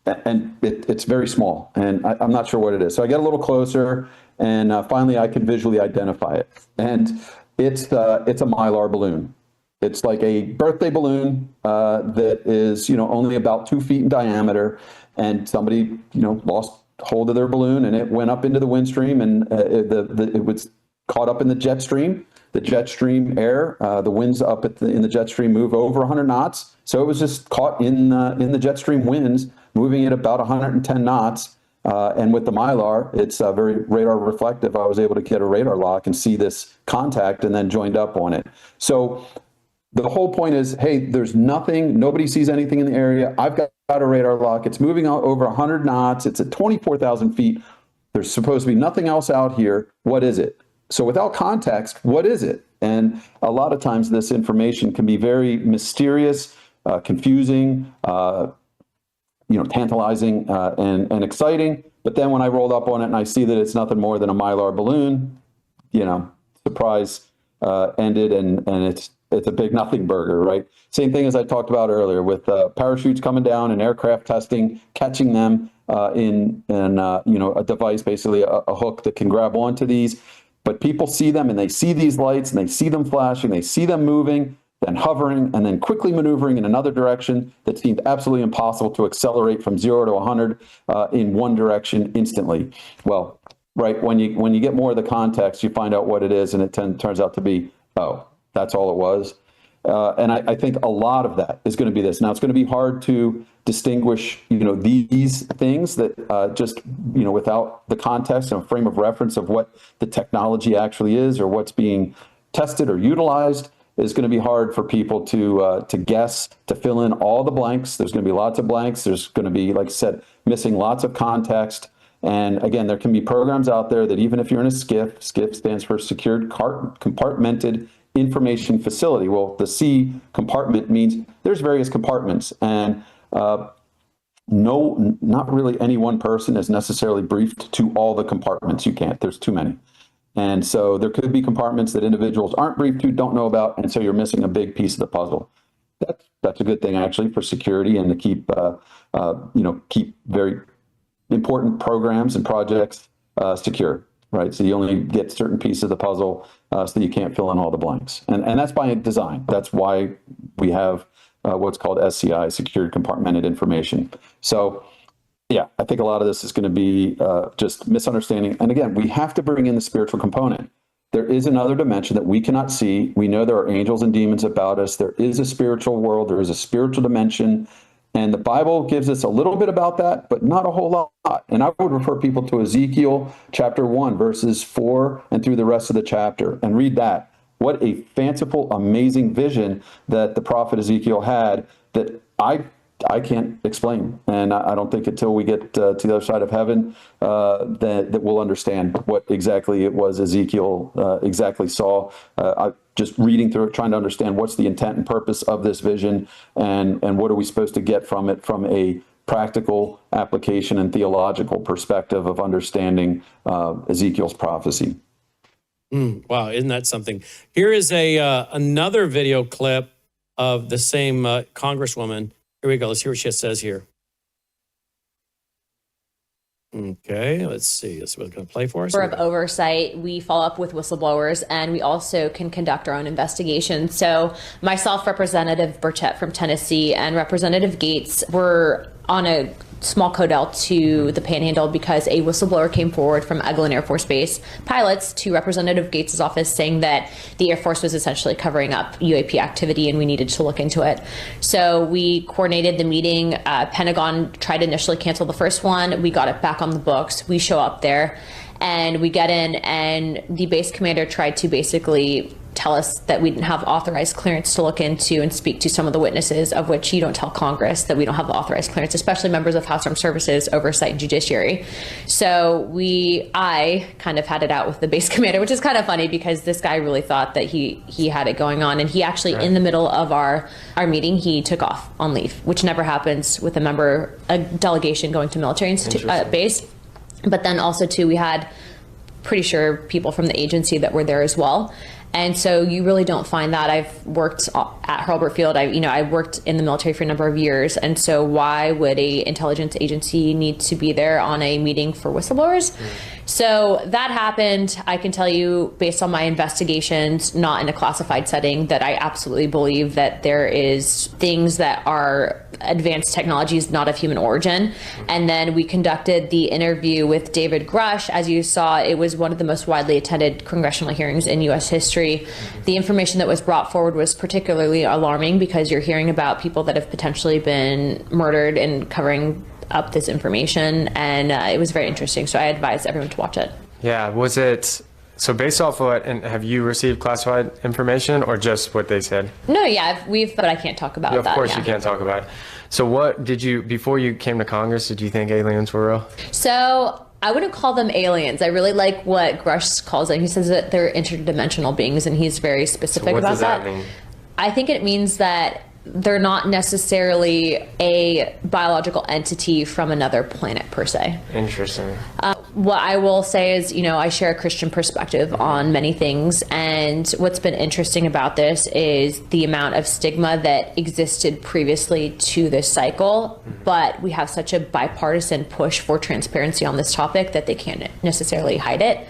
it's very small, and I'm not sure what it is. So I get a little closer, and finally I can visually identify it. And it's a Mylar balloon. It's like a birthday balloon that is, only about 2 feet in diameter. And somebody, lost hold of their balloon, and it went up into the wind stream, and it was caught up in the jet stream. The jet stream air, the winds up in the jet stream move over 100 knots. So it was just caught in the jet stream winds, moving at about 110 knots. And with the Mylar, it's very radar reflective. I was able to get a radar lock and see this contact and then joined up on it. So the whole point is, hey, there's nothing, nobody sees anything in the area. I've got a radar lock. It's moving out over 100 knots. It's at 24,000 feet. There's supposed to be nothing else out here. What is it? So without context, what is it? And a lot of times this information can be very mysterious, confusing, tantalizing and exciting. But then when I rolled up on it and I see that it's nothing more than a Mylar balloon, surprise ended, and it's a big nothing burger, right? Same thing as I talked about earlier with parachutes coming down and aircraft testing, catching them in a device, basically a hook that can grab onto these. But people see them and they see these lights and they see them flashing, they see them moving, then hovering, and then quickly maneuvering in another direction that seemed absolutely impossible to accelerate from 0 to 100 in one direction instantly. Well, right, when you get more of the context, you find out what it is, and it turns out to be, oh, that's all it was. And I think a lot of that is going to be this. Now, it's going to be hard to distinguish, these things that just, without the context and frame of reference of what the technology actually is or what's being tested or utilized. Is going to be hard for people to guess, to fill in all the blanks. There's going to be lots of blanks. There's going to be, like I said, missing lots of context. And again, there can be programs out there that even if you're in a SCIF stands for Secured Compartmented Information Facility. Well, the C compartment means there's various compartments, and not really any one person is necessarily briefed to all the compartments. You can't. There's too many. And so there could be compartments that individuals aren't briefed to, don't know about, and so you're missing a big piece of the puzzle. That's a good thing actually for security and to keep keep very important programs and projects secure, right? So you only get certain pieces of the puzzle, so you can't fill in all the blanks, and that's by design. That's why we have what's called SCI, Secured Compartmented Information. So. Yeah, I think a lot of this is going to be just misunderstanding. And again, we have to bring in the spiritual component. There is another dimension that we cannot see. We know there are angels and demons about us. There is a spiritual world. There is a spiritual dimension. And the Bible gives us a little bit about that, but not a whole lot. And I would refer people to Ezekiel chapter 1, verses 4 and through the rest of the chapter, and read that. What a fanciful, amazing vision that the prophet Ezekiel had that I can't explain, and I don't think until we get to the other side of heaven that we'll understand what exactly it was Ezekiel exactly saw. I just reading through it, trying to understand what's the intent and purpose of this vision, and what are we supposed to get from it from a practical application and theological perspective of understanding Ezekiel's prophecy. Wow, isn't that something? Here is another video clip of the same Congresswoman. Here we go. Let's hear what she says here. Okay, let's see. This is what's going to play for us. Of oversight, we follow up with whistleblowers, and we also can conduct our own investigation. So myself, Representative Burchett from Tennessee, and Representative Gates were on a small codel to the Panhandle because a whistleblower came forward from Eglin Air Force Base pilots to Representative Gates' office saying that the Air Force was essentially covering up UAP activity and we needed to look into it. So we coordinated the meeting. Pentagon tried to initially cancel the first one. We got it back on the books. We show up there and we get in, and the base commander tried to basically tell us that we didn't have authorized clearance to look into and speak to some of the witnesses, of which you don't tell Congress that we don't have the authorized clearance, especially members of House Armed Services, Oversight, and Judiciary. So I kind of had it out with the base commander, which is kind of funny because this guy really thought that he had it going on. And he actually, in the middle of our meeting, he took off on leave, which never happens with a delegation going to military base. But then also too, we had pretty sure people from the agency that were there as well. And so you really don't find that. I've worked at Hurlburt Field. I worked in the military for a number of years. And so why would a intelligence agency need to be there on a meeting for whistleblowers? So that happened. I can tell you, based on my investigations, not in a classified setting, that I absolutely believe that there is things that are advanced technologies not of human origin. And then we conducted the interview with David Grush. As you saw, it was one of the most widely attended congressional hearings in U.S. history. The information that was brought forward was particularly alarming because you're hearing about people that have potentially been murdered and covering up this information, and it was very interesting. So I advise everyone to watch it. Yeah, was it, so based off what, and have you received classified information or just what they said? No, yeah, but I can't talk about Yeah, of that. course you can't talk about it. So what did you, before you came to Congress, did you think aliens were real? So I wouldn't call them aliens. I really like what Grush calls them. He says that they're interdimensional beings, and he's very specific What about does that mean? I think it means that they're not necessarily a biological entity from another planet per se. Interesting. What I will say is, I share a Christian perspective on many things, and what's been interesting about this is the amount of stigma that existed previously to this cycle, but we have such a bipartisan push for transparency on this topic that they can't necessarily hide it.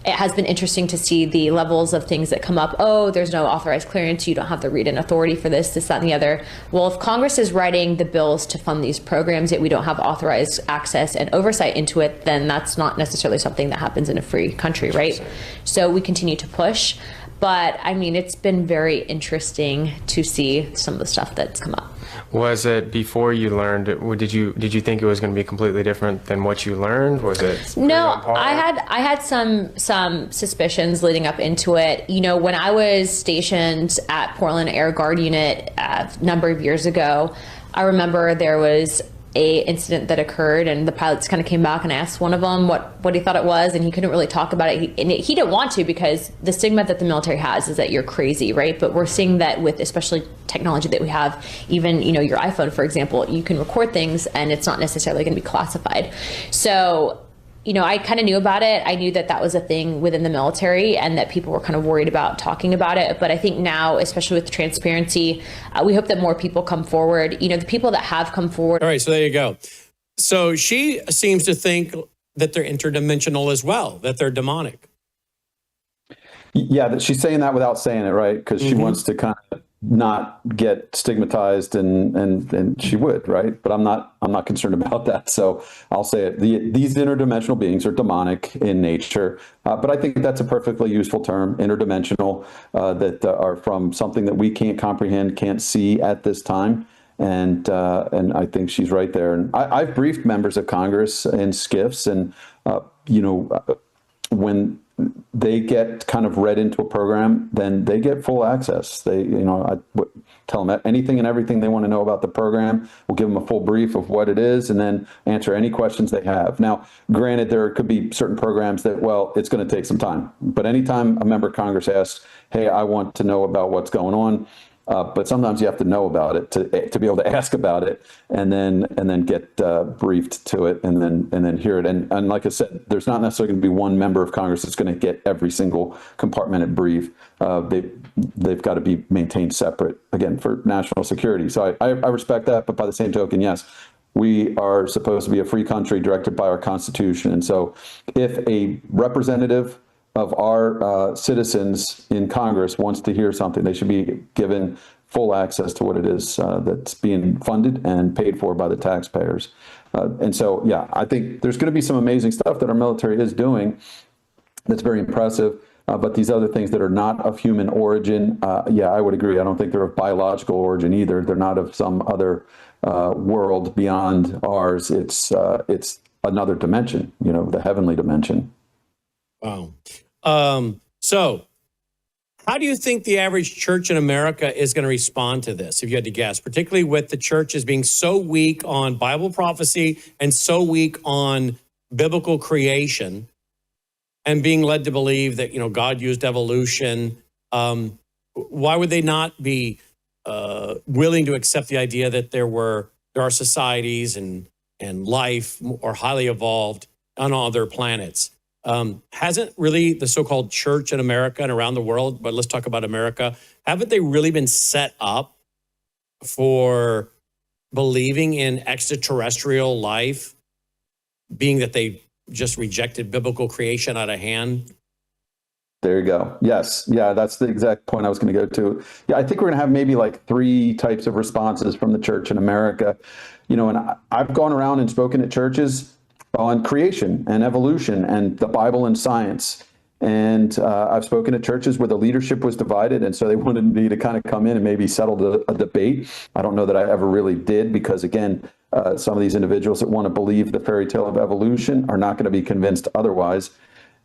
It has been interesting to see the levels of things that come up. Oh, there's no authorized clearance. You don't have the read-in authority for this, that, and the other. Well, if Congress is writing the bills to fund these programs, yet we don't have authorized access and oversight into it, then that's not necessarily something that happens in a free country, right? So we continue to push. But I mean, it's been very interesting to see some of the stuff that's come up. Was it before you learned? Did you think it was going to be completely different than what you learned? Was it? No, I had some suspicions leading up into it. When I was stationed at Portland Air Guard Unit a number of years ago, I remember there was a incident that occurred, and the pilots kind of came back and asked one of them what he thought it was, and he couldn't really talk about it. He didn't want to, because the stigma that the military has is that you're crazy, right? But we're seeing that with especially technology that we have, even your iPhone, for example, you can record things and it's not necessarily going to be classified. So I kind of knew about it. I knew that that was a thing within the military and that people were kind of worried about talking about it. But I think now, especially with transparency, we hope that more people come forward. The people that have come forward. All right, so there you go. So she seems to think that they're interdimensional as well, that they're demonic. Yeah, she's saying that without saying it, right? Because she wants to kind of not get stigmatized, and she would, right? But I'm not concerned about that. So I'll say it. These interdimensional beings are demonic in nature, but I think that's a perfectly useful term, interdimensional, that are from something that we can't comprehend, can't see at this time. And I think she's right there. And I've briefed members of Congress in SCIFs, and when they get kind of read into a program, then they get full access. I tell them anything and everything they want to know about the program. We'll give them a full brief of what it is, and then answer any questions they have. Now, granted, there could be certain programs that, well, it's going to take some time. But anytime a member of Congress asks, hey, I want to know about what's going on, but sometimes you have to know about it to be able to ask about it, and then get briefed to it, and then hear it. And like I said, there's not necessarily going to be one member of Congress that's going to get every single compartmented brief. They've got to be maintained separate, again, for national security. So I respect that, but by the same token, yes, we are supposed to be a free country directed by our Constitution. And so if a representative of our citizens in Congress wants to hear something, they should be given full access to what it is that's being funded and paid for by the taxpayers. And so, yeah, I think there's going to be some amazing stuff that our military is doing that's very impressive. But these other things that are not of human origin, yeah, I would agree. I don't think they're of biological origin either. They're not of some other world beyond ours. It's another dimension, the heavenly dimension. Wow. So how do you think the average church in America is going to respond to this, if you had to guess, particularly with the churches being so weak on Bible prophecy and so weak on biblical creation, and being led to believe that, God used evolution? Why would they not be willing to accept the idea that there are societies and life are highly evolved on other planets? Hasn't really the so-called church in America and around the world, but let's talk about America, haven't they really been set up for believing in extraterrestrial life, being that they just rejected biblical creation out of hand? There you go. Yes. Yeah, that's the exact point I was going to go to. Yeah, I think we're going to have maybe like 3 types of responses from the church in America. And I've gone around and spoken at churches on creation and evolution and the Bible and science. And I've spoken at churches where the leadership was divided, and so they wanted me to kind of come in and maybe settle a debate. I don't know that I ever really did, because again, some of these individuals that want to believe the fairy tale of evolution are not going to be convinced otherwise.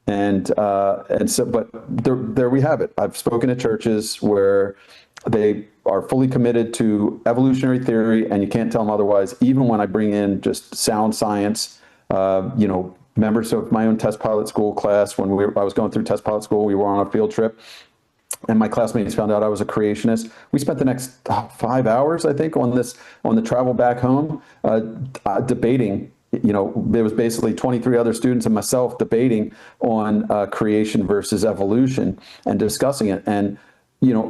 And so, but there we have it. I've spoken at churches where they are fully committed to evolutionary theory, and you can't tell them otherwise. Even when I bring in just sound science, members of my own test pilot school class, when I was going through test pilot school, we were on a field trip, and my classmates found out I was a creationist. We spent the next 5 hours, I think, on the travel back home, debating. There was basically 23 other students and myself debating on creation versus evolution and discussing it. And,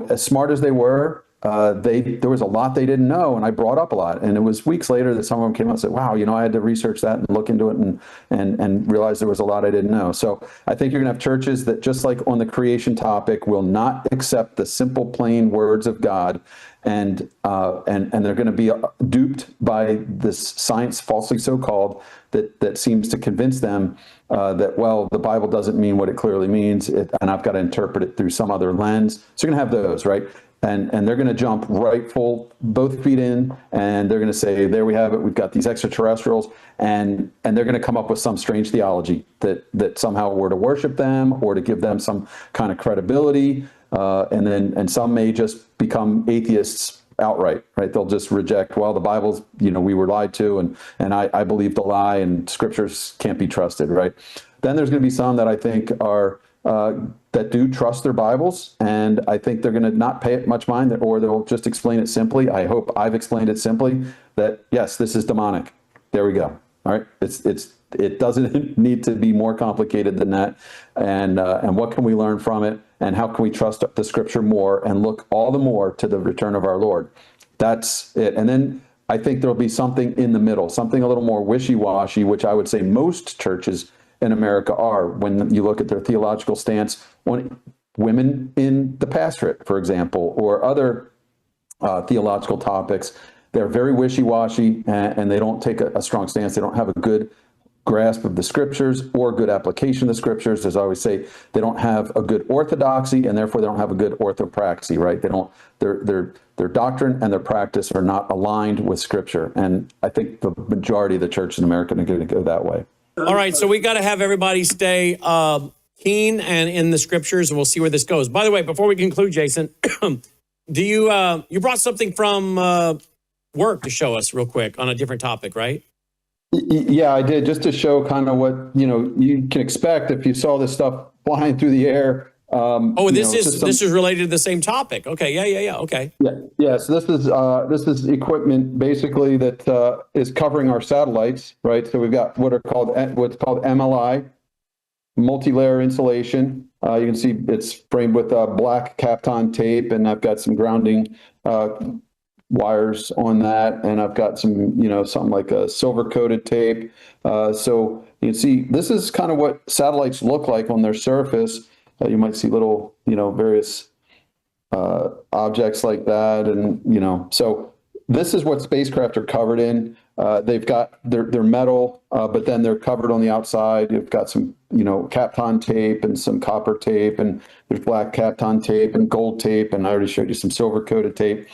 as smart as they were, there was a lot they didn't know, and I brought up a lot. And it was weeks later that some of them came out and said, wow, I had to research that and look into it and realize there was a lot I didn't know. So I think you're going to have churches that, just like on the creation topic, will not accept the simple, plain words of God, and they're going to be duped by this science, falsely so-called, that seems to convince them that, well, the Bible doesn't mean what it clearly means, and I've got to interpret it through some other lens. So you're going to have those, right? And they're going to jump right full, both feet in, and they're going to say, there we have it, we've got these extraterrestrials, and they're going to come up with some strange theology that somehow we're to worship them or to give them some kind of credibility, and some may just become atheists outright, right? They'll just reject, well, the Bible's, we were lied to, and I believe the lie, and scriptures can't be trusted, right? Then there's going to be some that I think are that do trust their Bibles, and I think they're going to not pay it much mind, or they'll just explain it simply. I hope I've explained it simply, that yes, this is demonic. There we go. All right, it doesn't need to be more complicated than that. And what can we learn from it, and how can we trust the Scripture more and look all the more to the return of our Lord? That's it. And then I think there'll be something in the middle, something a little more wishy-washy, which I would say most churches in America are, when you look at their theological stance on women in the pastorate, for example, or other theological topics. They're very wishy-washy, and they don't take a strong stance. They don't have a good grasp of the scriptures or good application of the scriptures. As I always say, they don't have a good orthodoxy, and therefore they don't have a good orthopraxy, right? They don't, their doctrine and their practice are not aligned with scripture. And I think the majority of the church in America are going to go that way. All right, so we got to have everybody stay keen and in the scriptures, and we'll see where this goes. By the way, before we conclude, Jason, do you brought something from work to show us real quick on a different topic, right? Yeah, I did, just to show kind of what you can expect if you saw this stuff flying through the air. This is related to the same topic. Okay, yeah. Okay. Yeah. So this is equipment basically that is covering our satellites, right? So we've got what's called MLI, multi-layer insulation. You can see it's framed with black Kapton tape, and I've got some grounding wires on that, and I've got some, something like a silver-coated tape. So you can see this is kind of what satellites look like on their surface. You might see little, various objects like that. And, so this is what spacecraft are covered in. They've got, they're metal, but then they're covered on the outside. You've got some, Kapton tape and some copper tape, and there's black Kapton tape and gold tape. And I already showed you some silver coated tape.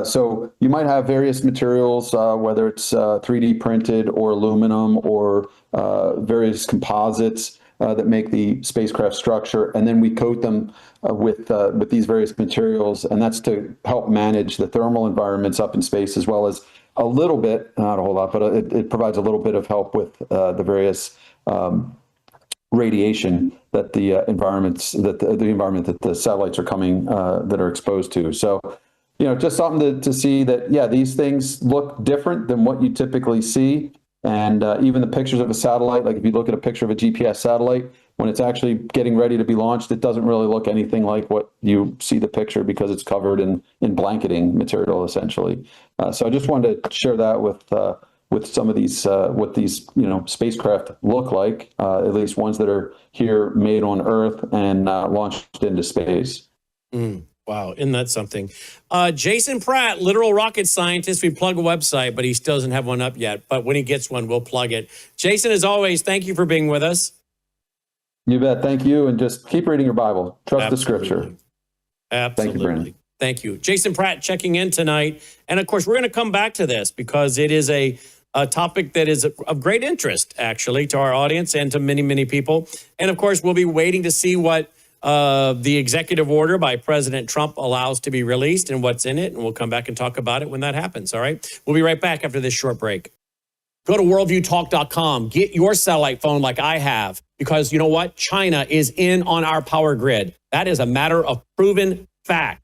So you might have various materials, whether it's 3D printed or aluminum or various composites that make the spacecraft structure, and then we coat them with these various materials, and that's to help manage the thermal environments up in space, as well as a little bit, not a whole lot, but it provides a little bit of help with the various radiation that the environment that the satellites are coming that are exposed to. So, just something to see that, yeah, these things look different than what you typically see. And even the pictures of a satellite, like if you look at a picture of a GPS satellite, when it's actually getting ready to be launched, it doesn't really look anything like what you see the picture, because it's covered in blanketing material, essentially. So I just wanted to share that with some of these, what these, spacecraft look like, at least ones that are here made on Earth and launched into space. Wow, isn't that something? Jason Pratt, literal rocket scientist. We plug a website, but he still doesn't have one up yet. But when he gets one, we'll plug it. Jason, as always, thank you for being with us. You bet. Thank you. And just keep reading your Bible. Trust the scripture. Absolutely. Thank you, Brandon. Thank you. Jason Pratt checking in tonight. And of course, we're going to come back to this because it is a topic that is of great interest, actually, to our audience and to many, many people. And of course, we'll be waiting to see what the executive order by President Trump allows to be released and what's in it. And we'll come back and talk about it when that happens. All right. We'll be right back after this short break. Go to worldviewtalk.com. Get your satellite phone like I have, because you know what? China is in on our power grid. That is a matter of proven fact.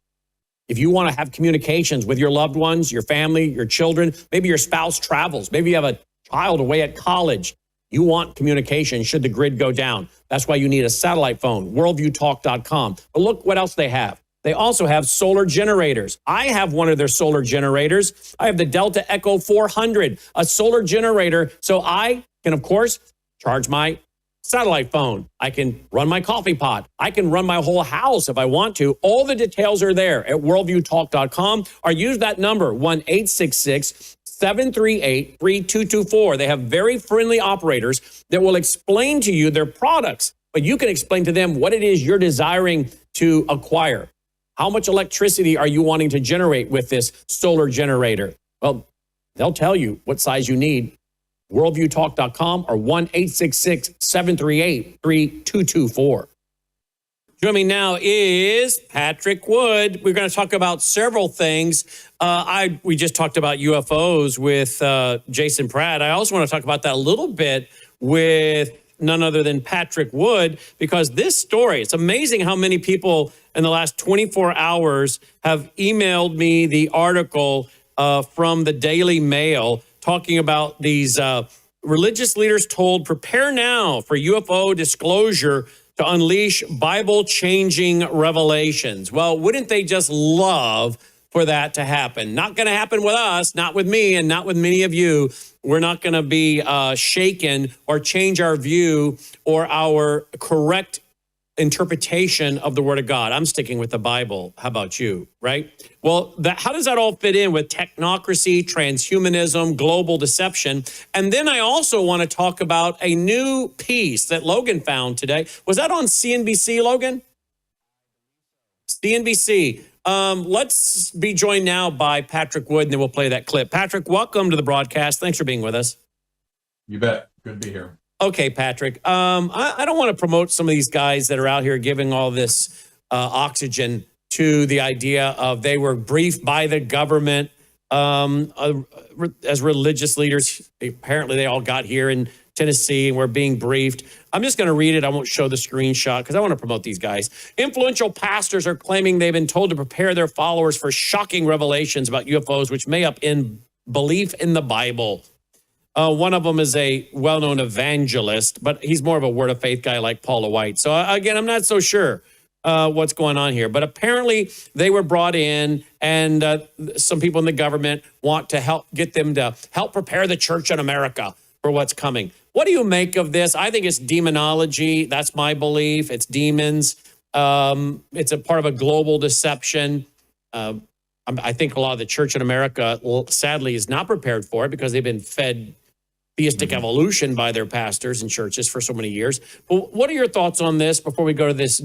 If you want to have communications with your loved ones, your family, your children, maybe your spouse travels, maybe you have a child away at college, you want communication should the grid go down. That's why you need a satellite phone, worldviewtalk.com. But look what else they have. They also have solar generators. I have one of their solar generators. I have the Delta Echo 400, a solar generator. So I can, of course, charge my satellite phone. I can run my coffee pot. I can run my whole house if I want to. All the details are there at worldviewtalk.com, or use that number, 1-866-738-3224. They have very friendly operators that will explain to you their products, but you can explain to them what it is you're desiring to acquire. How much electricity are you wanting to generate with this solar generator? Well, they'll tell you what size you need. Worldviewtalk.com or 1-866-738-3224. Joining me now is Patrick Wood. We're going to talk about several things. We just talked about UFOs with Jason Pratt. I also want to talk about that a little bit with none other than Patrick Wood, because this story, it's amazing how many people in the last 24 hours have emailed me the article from the Daily Mail talking about these religious leaders told, prepare now for UFO disclosure to unleash Bible-changing revelations. Well, wouldn't they just love for that to happen? Not going to happen with us, not with me, and not with many of you. We're not going to be shaken or change our view or our correct interpretation of the Word of God. I'm sticking with the Bible. How about you, right? Well, how does that all fit in with technocracy, transhumanism, global deception? And then I also want to talk about a new piece that Logan found today. Was that on CNBC, Logan? CNBC. Let's be joined now by Patrick Wood, and then we'll play that clip. Patrick, welcome to the broadcast. Thanks for being with us. You bet. Good to be here. Okay, Patrick. I don't want to promote some of these guys that are out here giving all this oxygen to the idea of they were briefed by the government as religious leaders. Apparently, they all got here in Tennessee and were being briefed. I'm just going to read it. I won't show the screenshot because I want to promote these guys. Influential pastors are claiming they've been told to prepare their followers for shocking revelations about UFOs, which may upend belief in the Bible. One of them is a well-known evangelist, but he's more of a word of faith guy like Paula White. So again, I'm not so sure what's going on here. But apparently they were brought in, and some people in the government want to help get them to help prepare the church in America for what's coming. What do you make of this? I think it's demonology. That's my belief. It's demons. It's a part of a global deception. I think a lot of the church in America, sadly, is not prepared for it because they've been fed theistic evolution by their pastors and churches for so many years. But what are your thoughts on this before we go to this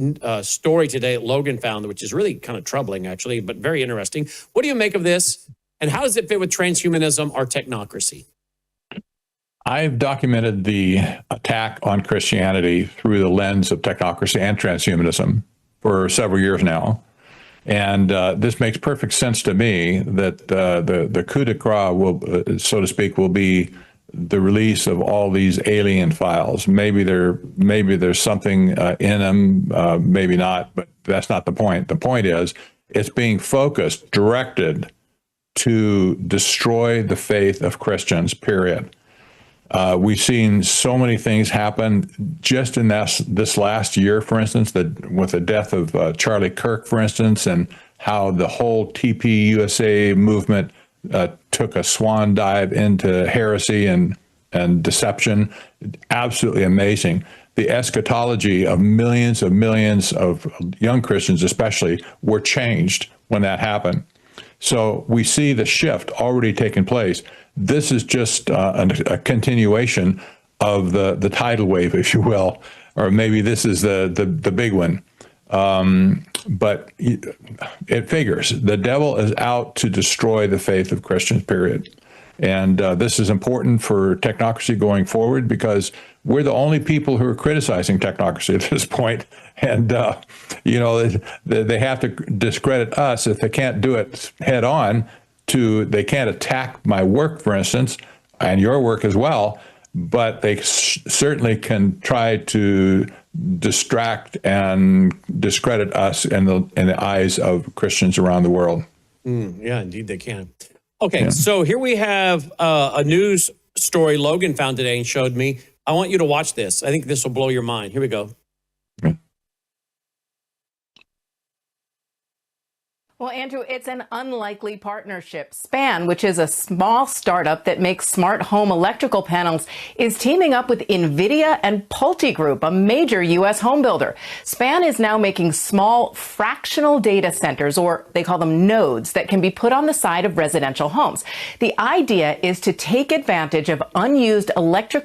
story today that Logan found, which is really kind of troubling, actually, but very interesting? What do you make of this, and how does it fit with transhumanism or technocracy? I've documented the attack on Christianity through the lens of technocracy and transhumanism for several years now. And this makes perfect sense to me that the coup de grace will, so to speak, will be the release of all these alien files. Maybe there's something in them, maybe not, but that's not the point. The point is it's being focused, directed to destroy the faith of Christians, period. We've seen so many things happen just in this last year, for instance, with the death of Charlie Kirk, for instance, and how the whole TPUSA movement took a swan dive into heresy and deception. Absolutely amazing. The eschatology of millions of young Christians especially were changed when that happened. So we see the shift already taking place. This is just a continuation of the tidal wave, if you will, or maybe this is the big one. But it figures the devil is out to destroy the faith of Christians, period. And this is important for technocracy going forward because we're the only people who are criticizing technocracy at this point. And, they have to discredit us if they can't do it head on. They can't attack my work, for instance, and your work as well, but they certainly can try to distract and discredit us in the eyes of Christians around the world. Yeah, indeed they can. Okay, so here we have a news story Logan found today and showed me. I want you to watch this. I think this will blow your mind. Here we go. Well, Andrew, it's an unlikely partnership. Span, which is a small startup that makes smart home electrical panels, is teaming up with NVIDIA and PulteGroup, a major U.S. home builder. Span is now making small fractional data centers, or they call them nodes, that can be put on the side of residential homes. The idea is to take advantage of unused electrical